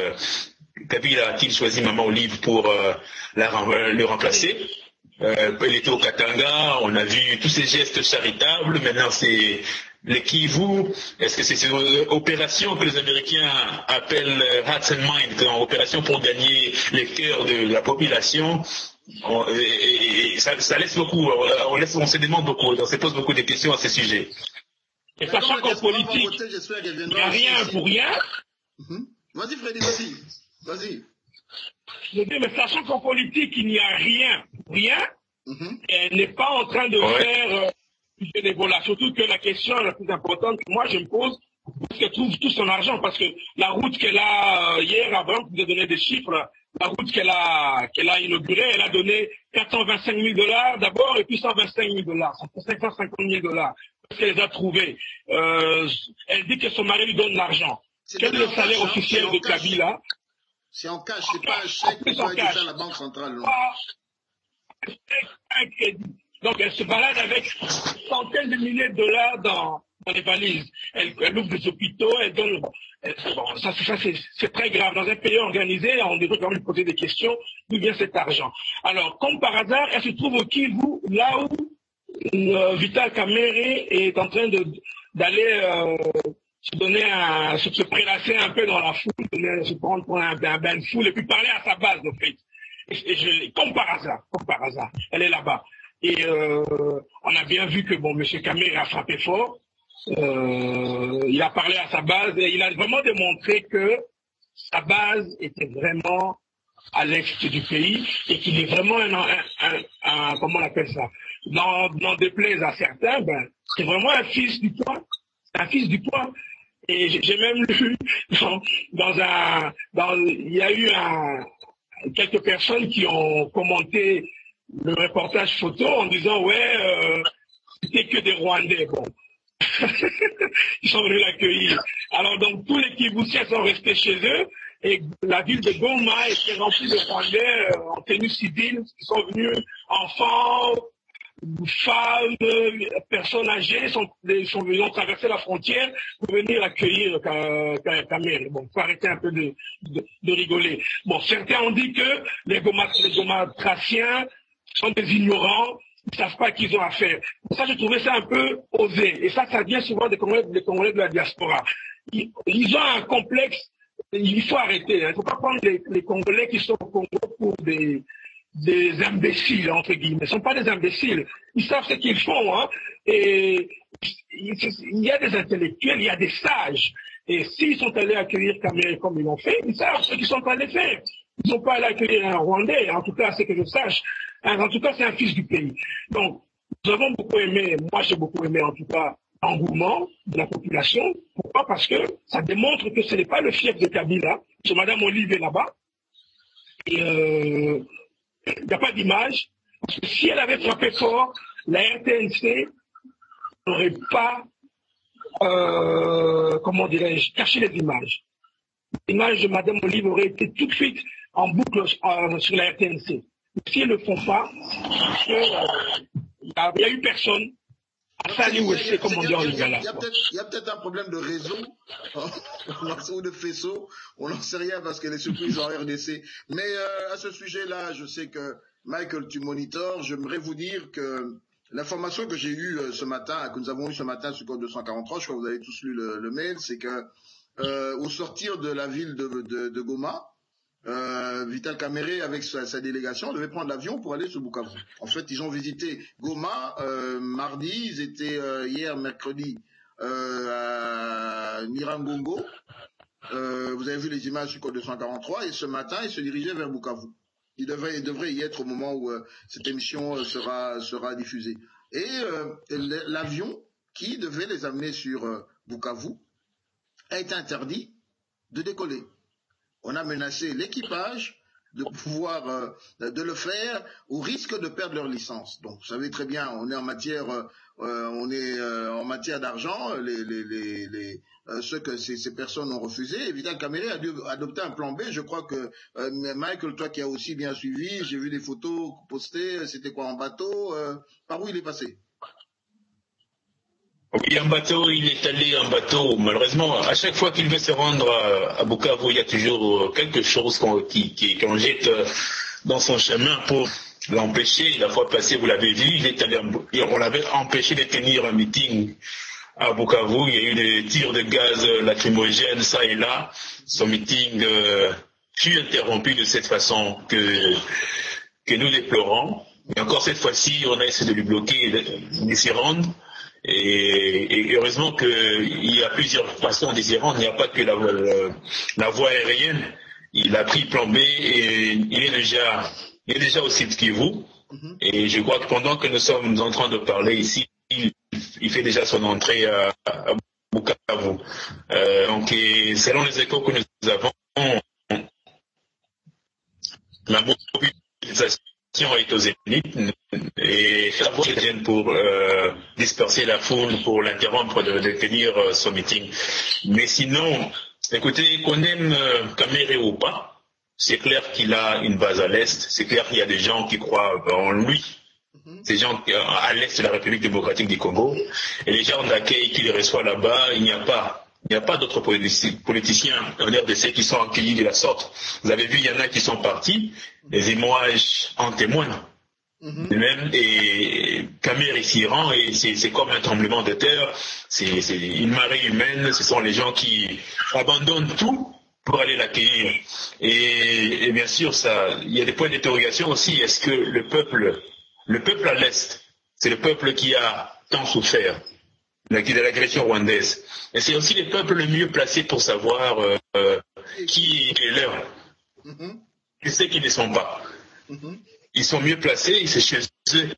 Kabila a-t-il choisi Maman Olive pour le remplacer? Elle était au Katanga, on a vu tous ces gestes charitables, maintenant c'est les Kivu, est-ce que c'est cette opération que les Américains appellent Hearts and Mind, opération pour gagner les cœurs de la population? Et ça laisse beaucoup, on se demande beaucoup, on se pose beaucoup de questions à ce sujet. Et sachant qu'en politique, il n'y a rien pour rien. Vas-y Freddy, vas-y. Je dis, mais sachant qu'en politique, il n'y a rien pour rien, elle n'est pas en train de faire du bénévolat. Surtout que la question la plus importante que moi je me pose, est-ce qu'elle trouve tout son argent? Parce que la route qu'elle a hier, avant de donner des chiffres, la route qu'elle a inaugurée, elle a donné 425 000 $ d'abord et puis 125 000 $. Ça fait 550 000 $. Parce qu'elle les a trouvés. Elle dit que son mari lui donne l'argent. Quel est le salaire officiel de Kabila? C'est en cash, c'est pas un chèque qui va être à la Banque centrale. Non. Un crédit. Donc elle se balade avec centaines de milliers de dollars dans les valises. Elle ouvre des hôpitaux, elle donne. Bon, ça c'est très grave. Dans un pays organisé, on devrait quand même lui poser des questions. D'où vient cet argent? Alors, comme par hasard, elle se trouve au Kivu, là où Vital Kamerhe est en train d'aller se prélasser un peu dans la foule, se prendre pour un bain de foule et puis parler à sa base, en fait. Comme par hasard, elle est là-bas. Et on a bien vu que bon, M. Kamerhe a frappé fort. Il a parlé à sa base et il a vraiment démontré que sa base était vraiment à l'est du pays et qu'il est vraiment un comment on appelle ça, n'en déplaise à certains, ben, c'est vraiment un fils du poing. Un fils du poing. Et j'ai même lu il y a eu quelques personnes qui ont commenté le reportage photo en disant c'était que des Rwandais. Bon. Ils sont venus l'accueillir. Alors donc tous les Kivusiens sont restés chez eux et la ville de Goma était remplie de Rwandais en tenue civile qui sont venus, enfants, femmes, personnes âgées sont venus traverser la frontière pour venir accueillir Kamerhe. Bon, faut arrêter un peu de rigoler. Bon, certains ont dit que les Gomatraciens sont des ignorants, ils ne savent pas qu'ils ont à faire. Pour ça, j'ai trouvé ça un peu osé. Et ça vient souvent des Congolais de la diaspora. Ils ont un complexe, il faut arrêter. Il ne faut pas prendre les Congolais qui sont au Congo pour des imbéciles, entre guillemets. Ils ne sont pas des imbéciles. Ils savent ce qu'ils font. Hein. Et il y a des intellectuels, il y a des sages. Et s'ils sont allés accueillir Kamerhe comme ils l'ont fait, ils savent ce qu'ils sont allés faire. Ils ne sont pas allés accueillir un Rwandais, en tout cas, c'est que je sache. En tout cas, c'est un fils du pays. Donc, nous avons beaucoup aimé, moi j'ai beaucoup aimé en tout cas, l'engouement de la population. Pourquoi? Parce que ça démontre que ce n'est pas le fief de Kabila. C'est Madame Olive est là-bas. Et il n'y a pas d'image. Parce que si elle avait frappé fort, la RTNC n'aurait pas, comment dirais-je, caché les images. L'image de Madame Olive aurait été tout de suite en boucle sur la RTNC. S'ils ne le font pas, il n'y a eu personne à Sali Ouessé, comme on dit en Lingala. Il y a peut-être un problème de réseau ou de faisceau, on n'en sait rien parce qu'elle est surprise en RDC. Mais à ce sujet-là, je sais que Michael, tu monitores, j'aimerais vous dire que l'information que j'ai eue ce matin, que nous avons eue ce matin sur Code 243, je crois que vous avez tous lu le mail, c'est que au sortir de la ville de Goma, Vital Kamerhe avec sa délégation devait prendre l'avion pour aller sur Bukavu. En fait, ils ont visité Goma mardi, ils étaient hier mercredi à Nirangongo. Vous avez vu les images sur Code 243 et ce matin, ils se dirigeaient vers Bukavu. Il devrait y être au moment où cette émission sera diffusée. Et l'avion qui devait les amener sur Bukavu a été interdit de décoller. On a menacé l'équipage de pouvoir de le faire au risque de perdre leur licence. Donc, vous savez très bien, on est en matière d'argent. Ce que ces personnes ont refusé. Évidemment, Caméré a dû adopter un plan B. Je crois que Michael, toi qui as aussi bien suivi, j'ai vu des photos postées. C'était quoi, en bateau? Par où il est passé? Oui, en bateau, il est allé en bateau. Malheureusement, à chaque fois qu'il veut se rendre à Bukavu, il y a toujours quelque chose qu'on jette dans son chemin pour l'empêcher. La fois passée, vous l'avez vu, on l'avait empêché de tenir un meeting à Bukavu. Il y a eu des tirs de gaz lacrymogènes, ça et là. Son meeting fut interrompu de cette façon que nous déplorons. Et encore cette fois-ci, on a essayé de lui bloquer de s'y rendre. Et heureusement qu'il y a plusieurs façons de s'y rendre. Il n'y a pas que la voie aérienne. Il a pris plan B et il est déjà au site Kivu. Et je crois que pendant que nous sommes en train de parler ici, il fait déjà son entrée à Bukavu. Donc, selon les échos que nous avons, la mobilisation est aux zéniths et la voie pour disperser la foule, pour l'interrompre de tenir son meeting. Mais sinon, écoutez, qu'on aime Caméré ou pas, c'est clair qu'il a une base à l'Est, c'est clair qu'il y a des gens qui croient en lui, ces gens à l'Est de la République démocratique du Congo, et les gens d'accueil qu'il reçoit là-bas, il n'y a pas d'autres politiciens en RDC qui sont accueillis de la sorte. Vous avez vu, il y en a qui sont partis, les images en témoignent. Même, et Caméré s'y rend, et c'est comme un tremblement de terre, c'est une marée humaine, ce sont les gens qui abandonnent tout pour aller l'accueillir. Et bien sûr, il y a des points d'interrogation aussi. Est-ce que le peuple à l'Est, c'est le peuple qui a tant souffert de l'agression rwandaise? Et c'est aussi les peuples les mieux placés pour savoir qui est leur. Et ceux qui ne sont pas. Ils sont mieux placés, c'est chez eux.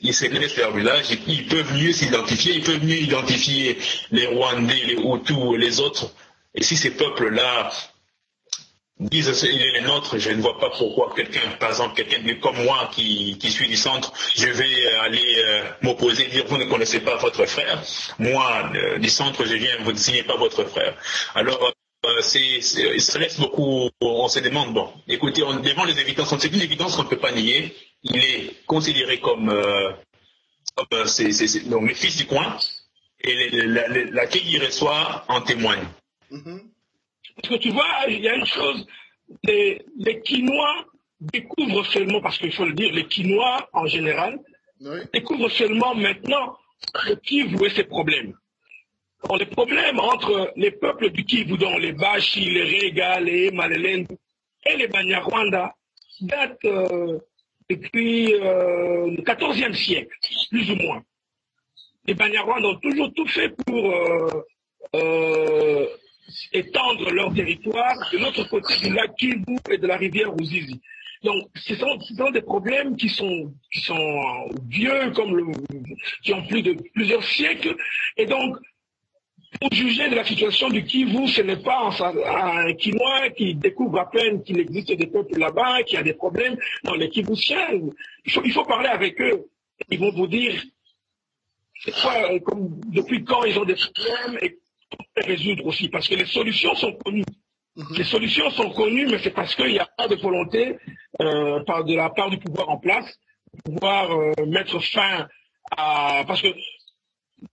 Ils se connaissent leur village, ils peuvent mieux s'identifier, ils peuvent mieux identifier les Rwandais, les Hutus et les autres. Et si ces peuples-là disent il est les nôtres, je ne vois pas pourquoi par exemple, quelqu'un comme moi qui suis du centre, je vais aller m'opposer, dire vous ne connaissez pas votre frère. Moi, du centre, je viens, vous ne signez pas votre frère. Alors, ça laisse beaucoup, on se demande, bon, écoutez, devant les évidences, c'est une évidence qu'on ne peut pas nier, il est considéré comme donc le fils du coin, et l'accueil qu'il reçoit en témoigne. Parce que tu vois, il y a une chose, les Quinois découvrent seulement, parce qu'il faut le dire, les Quinois en général, découvrent seulement maintenant le Kivu et ses problèmes. Bon, les problèmes entre les peuples du Kivu, dont les Bashi, les Rega, les Malélènes et les Banyarwanda, datent depuis le XIVe siècle, plus ou moins. Les Banyarwanda ont toujours tout fait pour étendre leur territoire de l'autre côté du lac Kivu et de la rivière Ruzizi. Donc, ce sont des problèmes qui sont vieux, qui ont plus de plusieurs siècles, et donc, pour juger de la situation du Kivu, ce n'est pas un Quinois qui découvre à peine qu'il existe des peuples là-bas, qu'il y a des problèmes. Non, les Kivusiens, il faut parler avec eux. Ils vont vous dire c'est quoi, depuis quand ils ont des problèmes et comment les résoudre aussi. Parce que les solutions sont connues. Les solutions sont connues, mais c'est parce qu'il n'y a pas de volonté de la part du pouvoir en place de pouvoir mettre fin à... Parce que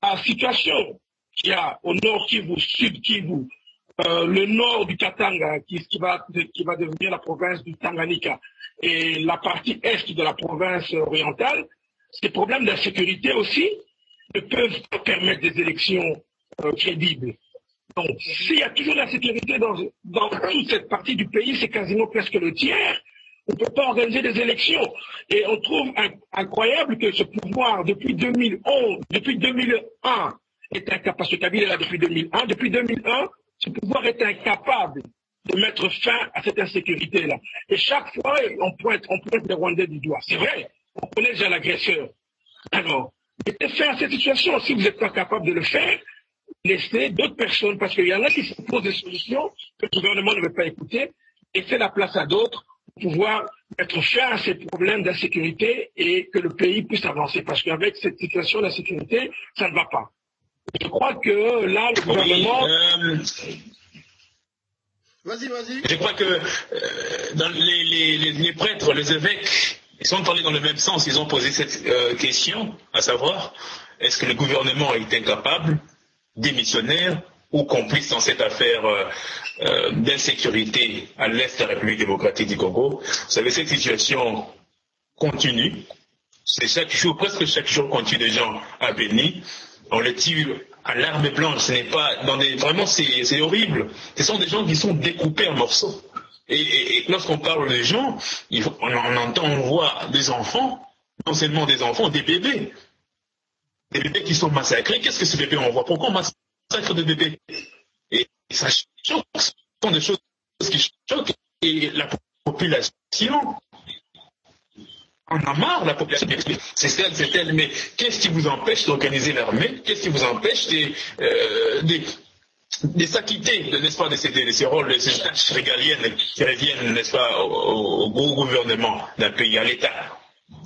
la situation qu'il y a au nord Kivu, sud Kivu, le nord du Katanga, qui va devenir la province du Tanganyika, et la partie est de la province orientale, ces problèmes d'insécurité aussi ne peuvent pas permettre des élections crédibles. Donc, s'il y a toujours l'insécurité dans toute cette partie du pays, c'est quasiment presque le tiers, on ne peut pas organiser des élections. Et on trouve incroyable que ce pouvoir, depuis 2001, est incapable, parce que Kabila est là depuis 2001, ce pouvoir est incapable de mettre fin à cette insécurité-là. Et chaque fois, on pointe les Rwandais du doigt. C'est vrai, on connaît déjà l'agresseur. Alors, mettez fin à cette situation. Si vous n'êtes pas capable de le faire, laissez d'autres personnes, parce qu'il y en a qui se posent des solutions que le gouvernement ne veut pas écouter, laissez la place à d'autres pour pouvoir mettre fin à ces problèmes d'insécurité et que le pays puisse avancer. Parce qu'avec cette situation d'insécurité, ça ne va pas. Je crois que là, le gouvernement... Vas-y. Je crois que dans les prêtres, les évêques, ils sont allés dans le même sens. Ils ont posé cette question, à savoir, est-ce que le gouvernement est incapable, démissionnaire ou complice dans cette affaire d'insécurité à l'est de la République démocratique du Congo? Vous savez, cette situation continue. C'est chaque jour, presque chaque jour, qu'on tue des gens à Béni. On les tue à l'arme blanche. Ce n'est pas dans des... Vraiment, c'est horrible. Ce sont des gens qui sont découpés en morceaux. Et lorsqu'on parle des gens, on entend, on voit des enfants, non seulement des enfants, des bébés. Des bébés qui sont massacrés. Qu'est-ce que ces bébés on voit? Pourquoi on massacre des bébés? Et ça choque. Ce sont des choses qui choquent. Et la population... On a marre, la population, c'est elle, mais qu'est-ce qui vous empêche d'organiser l'armée? Qu'est-ce qui vous empêche de s'acquitter, n'est-ce pas, de ces rôles, de ces tâches régaliennes qui reviennent, n'est-ce pas, au gros gouvernement d'un pays, à l'État?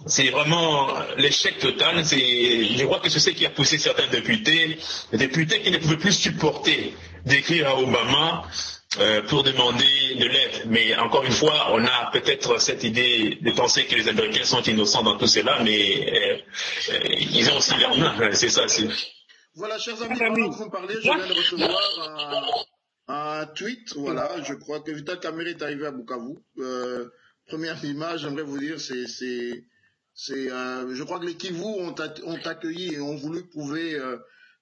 C'est vraiment l'échec total. Je crois que c'est ce qui a poussé certains députés qui ne pouvaient plus supporter d'écrire à Obama pour demander de l'aide. Mais encore une fois, on a peut-être cette idée de penser que les Américains sont innocents dans tout cela, mais ils ont aussi leurs mains. C'est ça. Voilà, chers amis, pendant que vous parlez, je viens de recevoir un tweet. Voilà, je crois que Vital Kamerhe est arrivé à Bukavu. Première image, j'aimerais vous dire, je crois que les Kivu ont accueilli et ont voulu prouver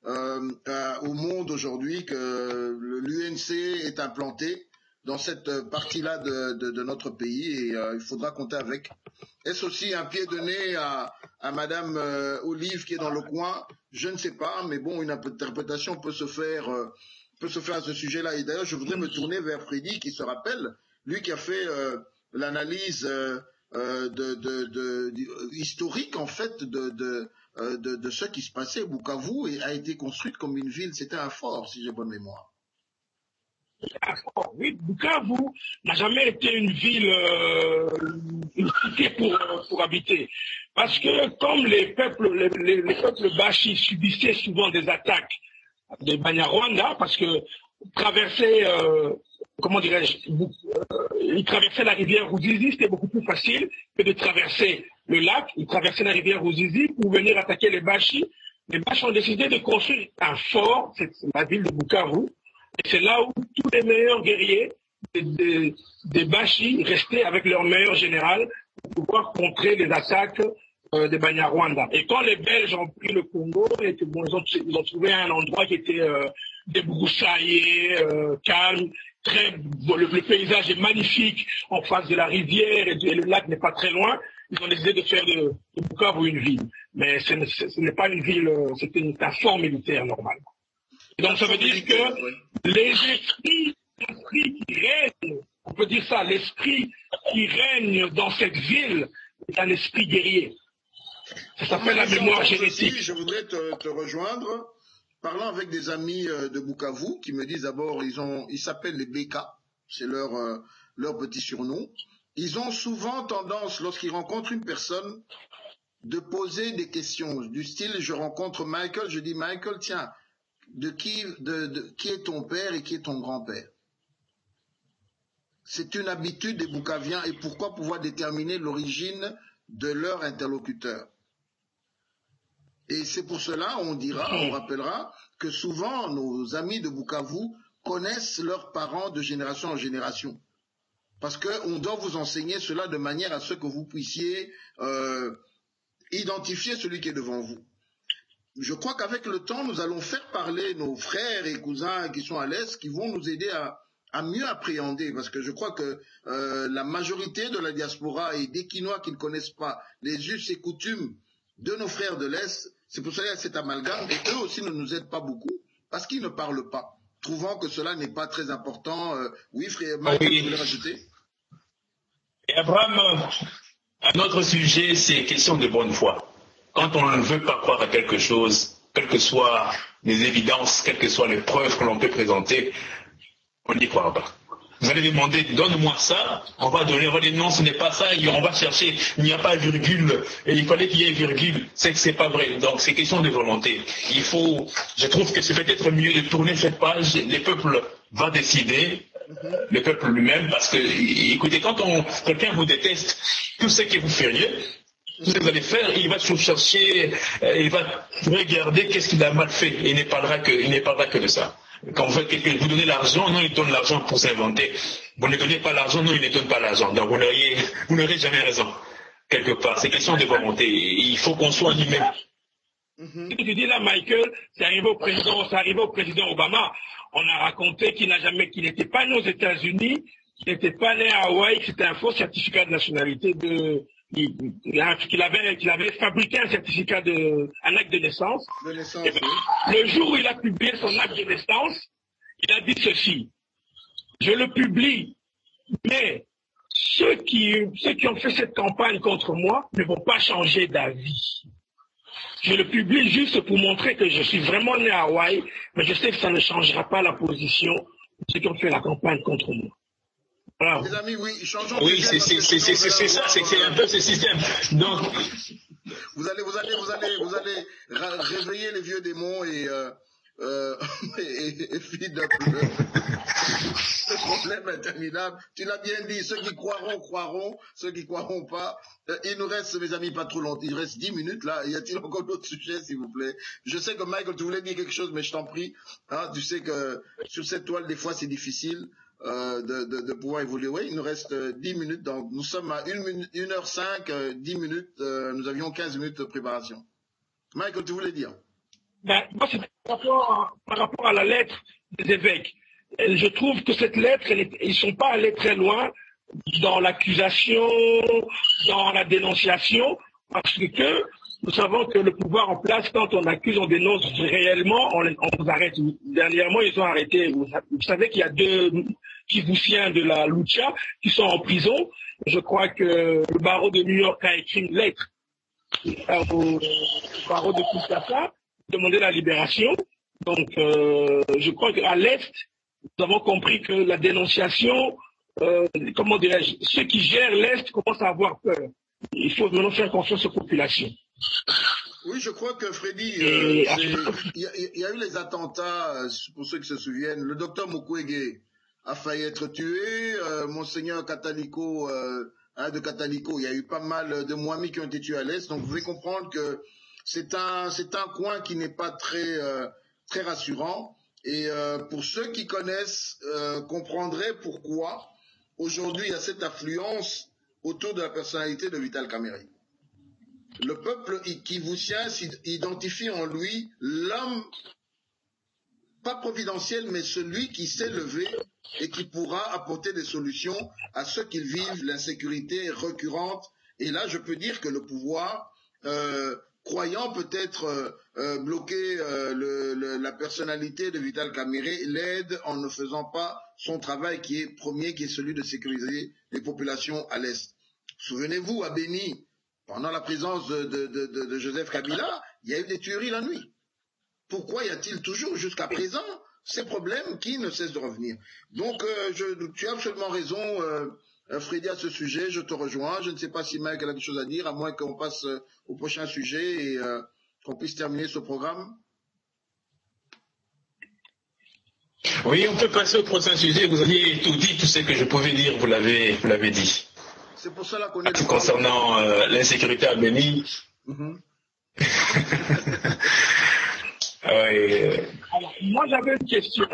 au monde aujourd'hui que l'UNC est implanté dans cette partie-là de notre pays et il faudra compter avec. Est-ce aussi un pied de nez à Madame Olive qui est dans le coin? Je ne sais pas, mais bon, une interprétation peut se faire à ce sujet-là. Et d'ailleurs, je voudrais me tourner vers Freddy qui se rappelle, lui qui a fait l'analyse historique en fait de ce qui se passait. Bukavu a été construite comme une ville, c'était un fort, si j'ai bonne mémoire. Oui, Bukavu n'a jamais été une ville, une cité pour habiter. Parce que comme les peuples Bashi subissaient souvent des attaques des Banyarwanda, parce que traverser, comment dirais-je, ils traversaient la rivière Ruzizi, c'était beaucoup plus facile que de traverser le lac. Ils traversaient la rivière Ruzizi pour venir attaquer les Bashi. Les Bashi ont décidé de construire un fort, c'est la ville de Bukavu. Et c'est là où tous les meilleurs guerriers des Bashi restaient avec leur meilleur général pour pouvoir contrer les attaques des Banyarwanda. Et quand les Belges ont pris le Congo, et que, bon, ils ont trouvé un endroit qui était débroussaillé, calme, le paysage est magnifique en face de la rivière et le lac n'est pas très loin. Ils ont décidé de faire de Bukavu une ville. Mais ce n'est pas une ville, c'était un fort militaire normalement. Et donc ça veut dire que les esprits qui règnent, on peut dire ça, l'esprit qui règne dans cette ville est un esprit guerrier. Ça s'appelle la mémoire génétique. Je voudrais te rejoindre, parlant avec des amis de Bukavu qui me disent d'abord, ils s'appellent les BK, c'est leur petit surnom. Ils ont souvent tendance, lorsqu'ils rencontrent une personne, de poser des questions du style, je rencontre Michael, je dis Michael, tiens, qui est ton père et qui est ton grand-père? C'est une habitude des Bukaviens et pourquoi pouvoir déterminer l'origine de leur interlocuteur. Et c'est pour cela, on rappellera que souvent nos amis de Bukavu connaissent leurs parents de génération en génération. Parce qu'on doit vous enseigner cela de manière à ce que vous puissiez identifier celui qui est devant vous. Je crois qu'avec le temps, nous allons faire parler nos frères et cousins qui sont à l'Est, qui vont nous aider à mieux appréhender, parce que je crois que la majorité de la diaspora et des Quinois qui ne connaissent pas les us et coutumes de nos frères de l'Est, c'est pour cela qu'il y a cet amalgame, et eux aussi ne nous aident pas beaucoup, parce qu'ils ne parlent pas. trouvant que cela n'est pas très important. Oui, frère, Michael, vous voulez rajouter? Et Abraham, un autre sujet, c'est question de bonne foi. Quand on ne veut pas croire à quelque chose, quelles que soient les évidences, quelles que soient les preuves que l'on peut présenter, on n'y croit pas. Vous allez demander, donne-moi ça, on va donner, on va dire non, ce n'est pas ça, et on va chercher, il n'y a pas virgule, et il fallait qu'il y ait virgule, c'est que c'est pas vrai. Donc c'est question de volonté. Il faut, je trouve que c'est peut-être mieux de tourner cette page, les peuples vont décider, le peuple lui-même, parce que, écoutez, quand quelqu'un vous déteste, tout ce que vous feriez, tout ce que vous allez faire, il va toujours chercher, il va regarder qu'est-ce qu'il a mal fait, et il ne parlera que de ça. Quand vous donnez l'argent, non, il donne l'argent pour s'inventer. Vous ne donnez pas l'argent, non, il ne donne pas l'argent. Donc vous n'aurez jamais raison, quelque part. C'est question de volonté. Il faut qu'on soit lui-même. Ce que tu dis là, Michael, c'est arrivé au président Obama. On a raconté qu'il n'était pas né aux États-Unis, qu'il n'était pas né à Hawaï, que c'était un faux certificat de nationalité qu'il avait fabriqué un acte de naissance. Le jour où il a publié son acte de naissance, il a dit ceci: je le publie, mais ceux qui ont fait cette campagne contre moi ne vont pas changer d'avis. Je le publie juste pour montrer que je suis vraiment né à Hawaï, mais je sais que ça ne changera pas la position de ceux qui ont fait la campagne contre moi. Voilà. Les amis, oui, changeons. Oui, c'est ça, c'est un peu ce système. Donc, vous allez réveiller les vieux démons et feed up le problème interminable. Tu l'as bien dit, ceux qui croiront, ceux qui croiront pas. Il nous reste, mes amis, pas trop longtemps. Il reste 10 minutes là. Y a-t-il encore d'autres sujets, s'il vous plaît? Je sais que Michael, tu voulais dire quelque chose, mais je t'en prie. Hein, tu sais que sur cette toile, des fois, c'est difficile. De pouvoir évoluer. Oui, il nous reste 10 minutes, donc nous sommes à 1h05, 10 minutes, nous avions 15 minutes de préparation. Michael, tu voulais dire? Moi, c'est par rapport à la lettre des évêques. Je trouve que cette lettre, ils ne sont pas allés très loin dans l'accusation, dans la dénonciation, parce que nous savons que le pouvoir en place, quand on accuse, on dénonce réellement, on vous arrête. Dernièrement, ils ont arrêté. Vous savez qu'il y a 2 Kivusiens de la Lucha qui sont en prison. Je crois que le barreau de New York a écrit une lettre au barreau de Kinshasa, demander la libération. Donc, je crois qu'à l'Est, nous avons compris que la dénonciation, comment dirais-je, ceux qui gèrent l'Est commencent à avoir peur. Il faut maintenant faire confiance aux populations. Oui, je crois que Freddy, il y a eu les attentats, pour ceux qui se souviennent. Le docteur Mukwege a failli être tué, Monseigneur Catalico, de Catalico, il y a eu pas mal de Moamis qui ont été tués à l'Est. Donc vous pouvez comprendre que c'est un coin qui n'est pas très rassurant. Et pour ceux qui connaissent, comprendraient pourquoi aujourd'hui il y a cette affluence autour de la personnalité de Vital Kamerhe. Le peuple kivusien identifie en lui l'homme, pas providentiel, mais celui qui s'est levé et qui pourra apporter des solutions à ceux qui vivent l'insécurité récurrente. Et là, je peux dire que le pouvoir, croyant peut-être bloquer la personnalité de Vital Kamerhe, l'aide en ne faisant pas son travail qui est premier, qui est celui de sécuriser les populations à l'Est. Souvenez-vous, à Béni, pendant la présence de Joseph Kabila, il y a eu des tueries la nuit. Pourquoi y a-t-il toujours, jusqu'à présent, ces problèmes qui ne cessent de revenir? Donc, tu as absolument raison, Freddy, à ce sujet, je te rejoins. Je ne sais pas si Mike a quelque chose à dire, à moins qu'on passe au prochain sujet et qu'on puisse terminer ce programme. Oui, on peut passer au prochain sujet. Vous aviez tout dit, tout ce que je pouvais dire, vous l'avez dit. C'est pour cela qu'on est... Concernant l'insécurité à Béni. Alors, moi, j'avais une question.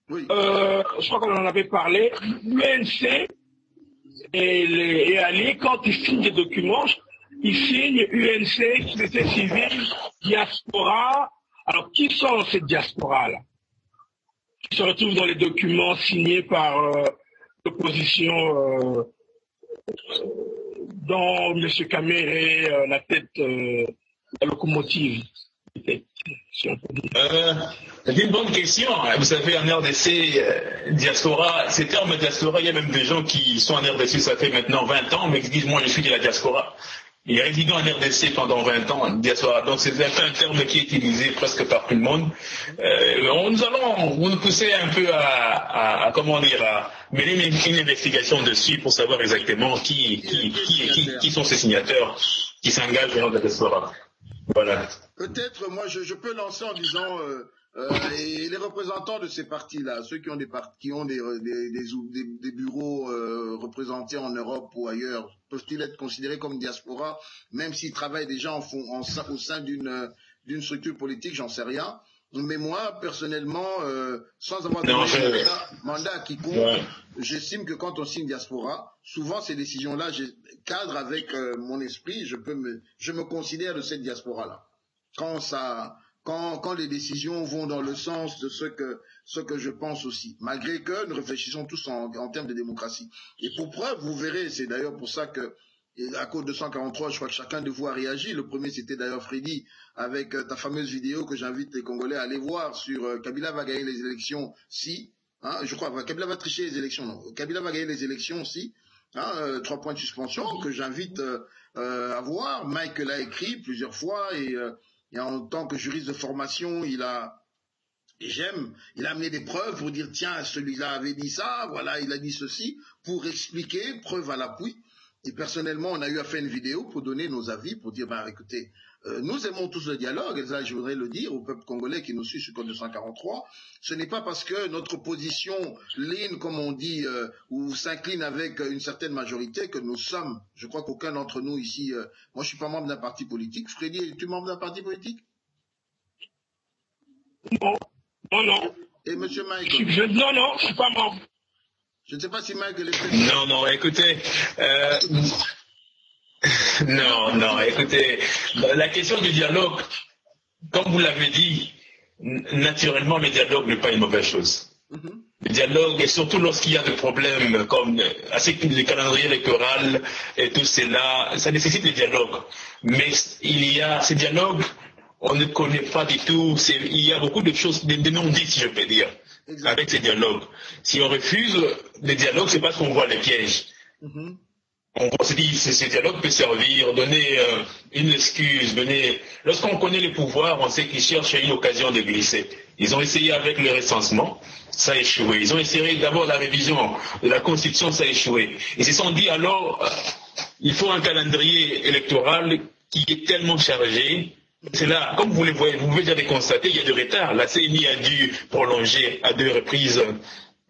Oui. Je crois qu'on en avait parlé. L'UNC et Ali, quand ils signent des documents, ils signent UNC, société civile, diaspora. Alors, qui sont ces diasporas-là? Qui se retrouvent dans les documents signés par l'opposition dont M. Kamerhe, la tête, la locomotive. si on peut dire. C'est une bonne question. Vous savez, en RDC, diaspora, ces termes diaspora, il y a même des gens qui sont en RDC, ça fait maintenant 20 ans, mais qui disent, moi, je suis de la diaspora. Il est résident en RDC pendant 20 ans, diaspora. Donc, c'est un terme qui est utilisé presque par tout le monde. Nous allons nous pousser un peu à comment dire, à mener une investigation dessus pour savoir exactement qui sont ces signataires qui s'engagent dans la diaspora. Voilà. Peut-être, moi, je peux lancer en disant, et les représentants de ces partis-là, ceux qui ont des bureaux représentés en Europe ou ailleurs, peuvent-ils être considérés comme diaspora, même s'ils travaillent déjà au sein d'une structure politique, j'en sais rien. Mais moi, personnellement, sans avoir de mandat à quiconque, j'estime que quand on signe diaspora, souvent ces décisions-là cadrent avec mon esprit, je me considère de cette diaspora-là. Quand les décisions vont dans le sens de ce que je pense aussi, malgré que nous réfléchissons tous en termes de démocratie. Et pour preuve, vous verrez, c'est d'ailleurs pour ça que, à cause de 243, je crois que chacun de vous a réagi. Le premier, c'était d'ailleurs Freddy, avec ta fameuse vidéo que j'invite les Congolais à aller voir sur Kabila va gagner les élections si, hein, je crois, Kabila va tricher les élections, non, Kabila va gagner les élections si, 3 points de suspension, que j'invite à voir. Mike l'a écrit plusieurs fois et en tant que juriste de formation, il a amené des preuves pour dire, tiens, celui-là avait dit ça, voilà, il a dit ceci, pour expliquer, preuve à l'appui. Et personnellement, on a eu à faire une vidéo pour donner nos avis, pour dire, écoutez, nous aimons tous le dialogue, et ça, je voudrais le dire au peuple congolais qui nous suit sur le code 243. Ce n'est pas parce que notre position ligne, comme on dit, ou s'incline avec une certaine majorité que nous sommes, je crois qu'aucun d'entre nous ici, moi je suis pas membre d'un parti politique. Freddy, es-tu membre d'un parti politique? Non. Et monsieur Mike? Non, je suis pas membre. Je ne sais pas si Mike est Non, écoutez, écoutez, la question du dialogue, comme vous l'avez dit, naturellement, le dialogue n'est pas une mauvaise chose. Le dialogue, et surtout lorsqu'il y a des problèmes comme le calendrier électoral et tout cela, ça nécessite le dialogue. Mais il y a ces dialogues, on ne connaît pas du tout, il y a beaucoup de choses, des non-dits, si je peux dire. Exactement. Avec ces dialogues. Si on refuse les dialogues, c'est parce qu'on voit les pièges. On se dit que ce dialogue peut servir, donner une excuse, Lorsqu'on connaît les pouvoirs, on sait qu'ils cherchent une occasion de glisser. Ils ont essayé avec le recensement, ça a échoué. Ils ont essayé d'abord la révision de la Constitution, ça a échoué. Ils se sont dit alors, il faut un calendrier électoral qui est tellement chargé. C'est là, comme vous le voyez, vous pouvez déjà le constater, il y a du retard. La CENI a dû prolonger à 2 reprises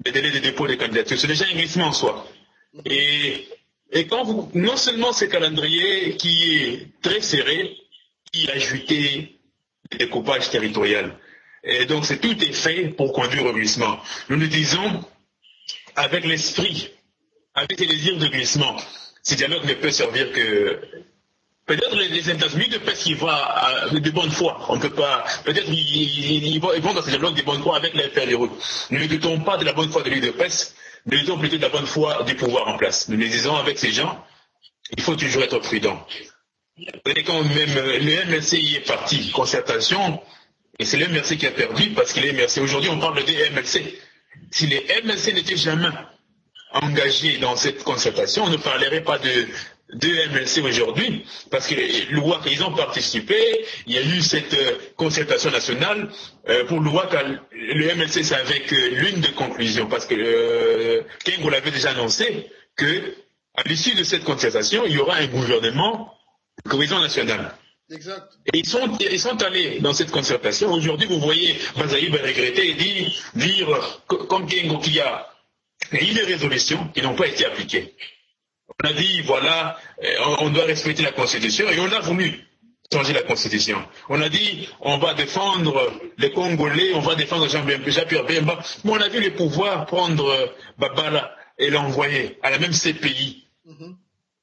le délai de dépôt des candidatures. C'est déjà un glissement en soi. Et quand non seulement ce calendrier qui est très serré, qui a ajouté le découpage territorial. Et donc tout est fait pour conduire au glissement. Nous le disons avec l'esprit, avec le désir de glissement. Ce dialogue ne peut servir que... Peut-être les États-Unis de paix qui vont de bonne foi. On ne peut pas. Peut-être ils vont dans ce dialogue de bonne foi avec les pères des routes. Nous ne doutons pas de la bonne foi de l'UDPS, nous doutons plutôt de la bonne foi du pouvoir en place. Nous le disons avec ces gens, il faut toujours être prudent. Et quand même le MLC y est parti, concertation, et c'est le MLC qui a perdu parce qu'il est MLC. Aujourd'hui, on parle des MLC. Si les MLC n'étaient jamais engagés dans cette concertation, on ne parlerait pas de MLC aujourd'hui, parce que l'UAC, ils ont participé, il y a eu cette concertation nationale pour l'UAC, le MLC c'est avec l'une des conclusions, parce que Kengo l'avait déjà annoncé que à l'issue de cette concertation, il y aura un gouvernement de cohésion nationale. Exact. Et ils sont allés dans cette concertation. Aujourd'hui, vous voyez Bazaïb regretter et dire comme Kengo qu'il y a eu des résolutions qui n'ont pas été appliquées. On a dit, voilà, on doit respecter la Constitution et on a voulu changer la Constitution. On a dit, on va défendre les Congolais, on va défendre Jean-Pierre Bemba. Mais on a vu les pouvoirs prendre Babala et l'envoyer à la même CPI.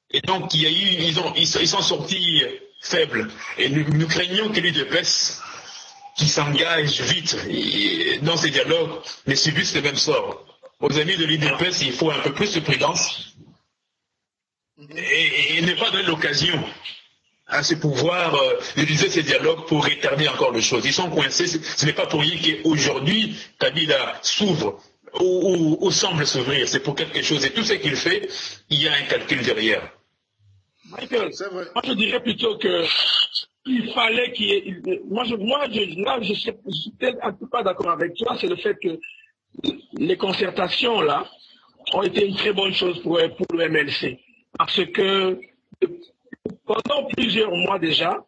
Et donc, ils sont sortis faibles. Et nous craignons que l'UDPS, qui s'engage vite dans ces dialogues, ne subisse le même sort. Aux amis de l'UDPS, il faut un peu plus de prudence. Et ne pas donner l'occasion à ce pouvoir d'utiliser ces dialogues pour retarder encore les choses. Ils sont coincés. Ce n'est pas pour rien qu'aujourd'hui, Kabila s'ouvre ou semble s'ouvrir. C'est pour quelque chose. Et tout ce qu'il fait, il y a un calcul derrière. Michael, moi je dirais plutôt que il fallait qu'il y ait... je suis peut-être un peu pas d'accord avec toi, c'est le fait que les concertations là ont été une très bonne chose pour le MLC. Parce que pendant plusieurs mois déjà,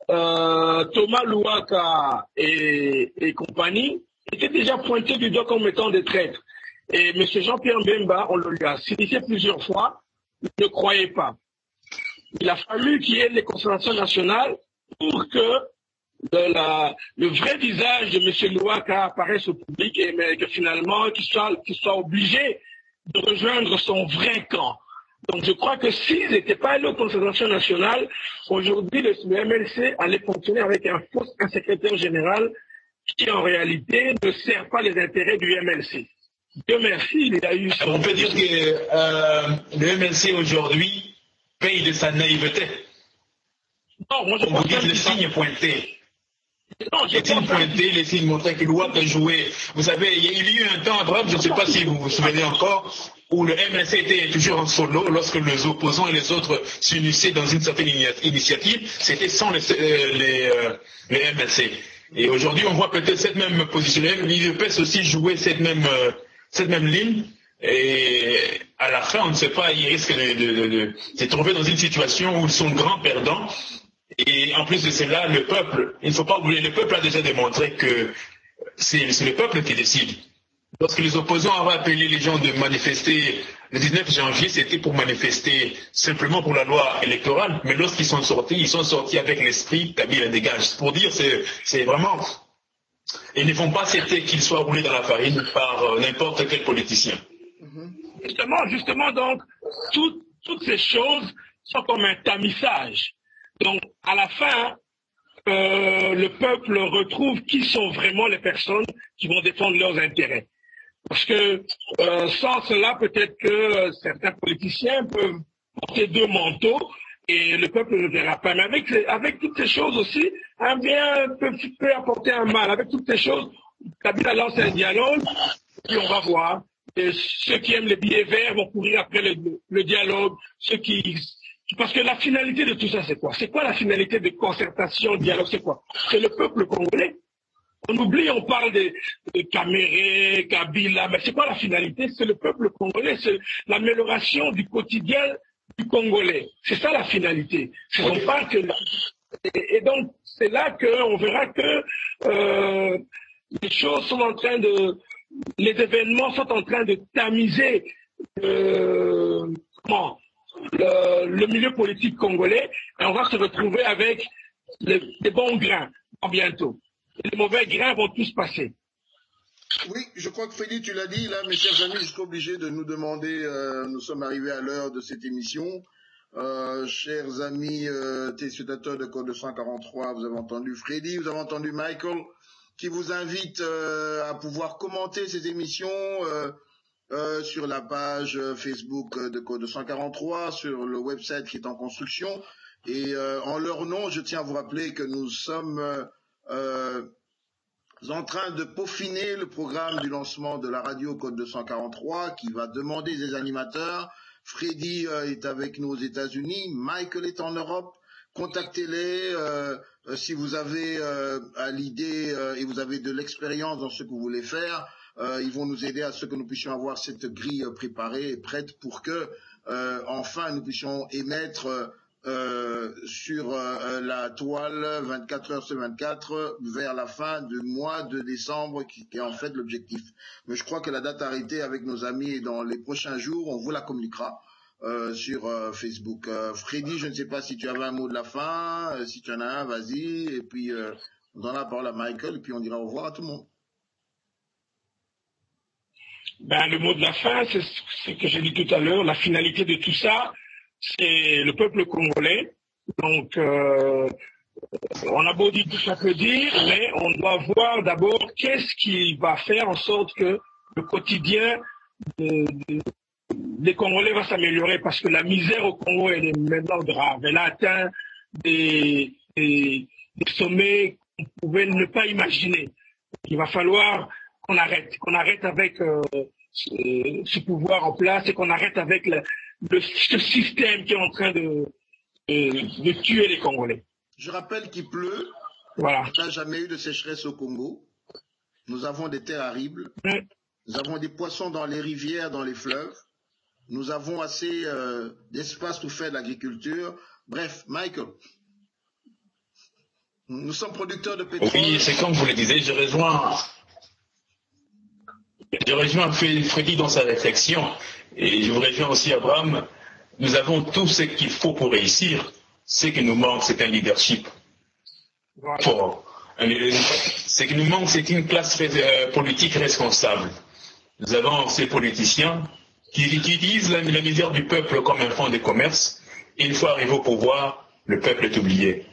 Thomas Louaka et compagnie étaient déjà pointés du doigt comme étant des traîtres. Et M. Jean-Pierre Mbemba, on le lui a signifié plusieurs fois, il ne croyait pas. Il a fallu qu'il y ait les concertations nationales pour que le vrai visage de M. Louaka apparaisse au public et mais que finalement qu'il soit obligé de rejoindre son vrai camp. Donc je crois que s'ils n'étaient pas allés aux concertations nationales, aujourd'hui le MLC allait fonctionner avec un secrétaire général qui en réalité ne sert pas les intérêts du MLC. Dieu merci, il a eu... On peut dire que le MLC aujourd'hui paye de sa naïveté. Non, moi je pense que les signes pointés. Non, les signes pointés, les signes montraient que Louaka jouait. Vous savez, il y a eu un temps à droite, je ne sais pas si vous vous souvenez encore, où le MLC était toujours en solo lorsque les opposants et les autres s'unissaient dans une certaine initiative. C'était sans les MLC. Et aujourd'hui, on voit peut-être cette même position. L'UDPS aussi jouer cette même ligne. Et à la fin, on ne sait pas, il risque de se trouver dans une situation où ils sont grands perdants. Et en plus de cela, le peuple, il ne faut pas oublier, le peuple a déjà démontré que c'est le peuple qui décide. Lorsque les opposants avaient appelé les gens de manifester le 19 janvier, c'était pour manifester simplement pour la loi électorale. Mais lorsqu'ils sont sortis avec l'esprit Kabila dégage. Pour dire, c'est vraiment... Ils ne vont pas accepter qu'ils soient roulés dans la farine par n'importe quel politicien. Justement, donc, toutes ces choses sont comme un tamissage. Donc, à la fin, le peuple retrouve qui sont vraiment les personnes qui vont défendre leurs intérêts. Parce que sans cela, peut-être que certains politiciens peuvent porter deux manteaux et le peuple ne verra pas. Mais avec toutes ces choses aussi, un bien peut apporter un mal. Avec toutes ces choses, Kabila lance un dialogue, puis on va voir. Et ceux qui aiment les billets verts vont courir après le dialogue. Parce que la finalité de tout ça, c'est quoi? C'est quoi la finalité de concertation, dialogue? C'est quoi? C'est le peuple congolais. On oublie, on parle de Caméré, Kabila, mais c'est quoi la finalité? C'est le peuple congolais, c'est l'amélioration du quotidien du Congolais. C'est ça la finalité. On parle que... Et donc, c'est là qu'on verra que les choses sont en train de... Les événements sont en train de tamiser le milieu politique congolais et on va se retrouver avec des bons grains bientôt. Et les mauvais grains vont tous passer. Oui, je crois que Félix, tu l'as dit, là, mes chers amis, je suis obligé de nous demander, nous sommes arrivés à l'heure de cette émission. Chers amis téléspectateurs de Code 243, vous avez entendu Freddy, vous avez entendu Michael, qui vous invite à pouvoir commenter ces émissions sur la page Facebook de Code 243, sur le website qui est en construction. Et en leur nom, je tiens à vous rappeler que nous sommes en train de peaufiner le programme du lancement de la radio Code 243 qui va demander des animateurs. Freddy est avec nous aux États-Unis, Michael est en Europe. Contactez-les si vous avez à l'idée et vous avez de l'expérience dans ce que vous voulez faire. Ils vont nous aider à ce que nous puissions avoir cette grille préparée et prête pour que enfin nous puissions émettre sur la toile 24 heures sur 24 vers la fin du mois de décembre qui est en fait l'objectif. Mais je crois que la date arrêtée avec nos amis est dans les prochains jours, on vous la communiquera sur Facebook. Freddy, je ne sais pas si tu avais un mot de la fin, si tu en as un, vas-y, et puis on donne la parole à Michael et puis on dira au revoir à tout le monde. Ben, le mot de la fin, c'est ce que j'ai dit tout à l'heure, la finalité de tout ça, c'est le peuple congolais. Donc, on a beau dire tout ça peut dire, mais on doit voir d'abord qu'est-ce qui va faire en sorte que le quotidien des Congolais va s'améliorer, parce que la misère au Congo, elle est maintenant grave. Elle a atteint des sommets qu'on pouvait ne pas imaginer. Il va falloir qu'on arrête avec ce pouvoir en place et qu'on arrête avec ce système qui est en train de tuer les Congolais. Je rappelle qu'il pleut. Voilà. Il n'y a jamais eu de sécheresse au Congo. Nous avons des terres arides. Nous avons des poissons dans les rivières, dans les fleuves. Nous avons assez d'espace pour faire de l'agriculture. Bref, Michael, nous sommes producteurs de pétrole. Oui, c'est comme vous le disiez, je rejoins Freddy dans sa réflexion et je vous rejoins aussi Abraham. Nous avons tout ce qu'il faut pour réussir. Ce qui nous manque, c'est un leadership fort. Ce qui nous manque, c'est une classe politique responsable. Nous avons ces politiciens qui utilisent la misère du peuple comme un fonds de commerce. Et une fois arrivé au pouvoir, le peuple est oublié.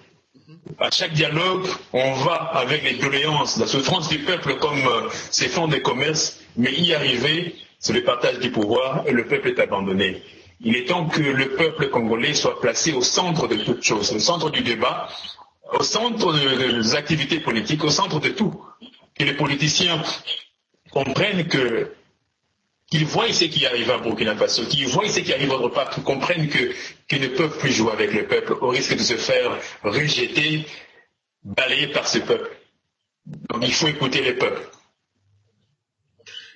À chaque dialogue, on va avec les doléances, la souffrance du peuple comme ces fonds de commerce, mais y arriver, c'est le partage du pouvoir et le peuple est abandonné. Il est temps que le peuple congolais soit placé au centre de toute chose, au centre du débat, au centre des activités politiques, au centre de tout. Que les politiciens comprennent qu'ils voient ce qui arrive à Burkina Faso, qu'ils voient ce qui arrive à d'autres parts, qu'ils comprennent qu'ils ne peuvent plus jouer avec le peuple au risque de se faire rejeter, balayer par ce peuple. Donc il faut écouter le peuple.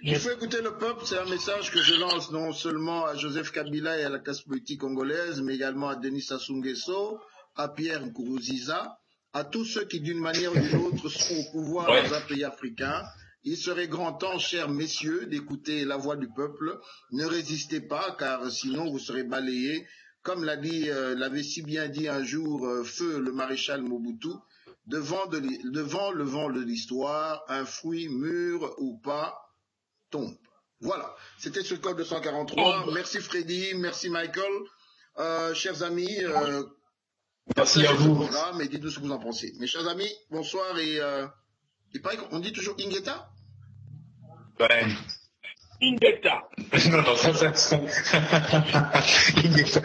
Il faut écouter le peuple, c'est un message que je lance non seulement à Joseph Kabila et à la classe politique congolaise, mais également à Denis Sassou Nguesso, à Pierre Nkurunziza, à tous ceux qui d'une manière ou d'une autre sont au pouvoir dans un pays africain. Il serait grand temps, chers messieurs, d'écouter la voix du peuple. Ne résistez pas, car sinon vous serez balayés. Comme l'avait si bien dit un jour Feu le maréchal Mobutu, devant le vent de l'histoire, un fruit mûr ou pas tombe. Voilà, c'était ce code 243. Merci Freddy, merci Michael. Chers amis, merci à vous. Et dites-nous ce que vous en pensez. Mes chers amis, bonsoir et il paraît qu'on dit toujours Ingeta. Ouais. Ingeta. Non, ça. Ingeta.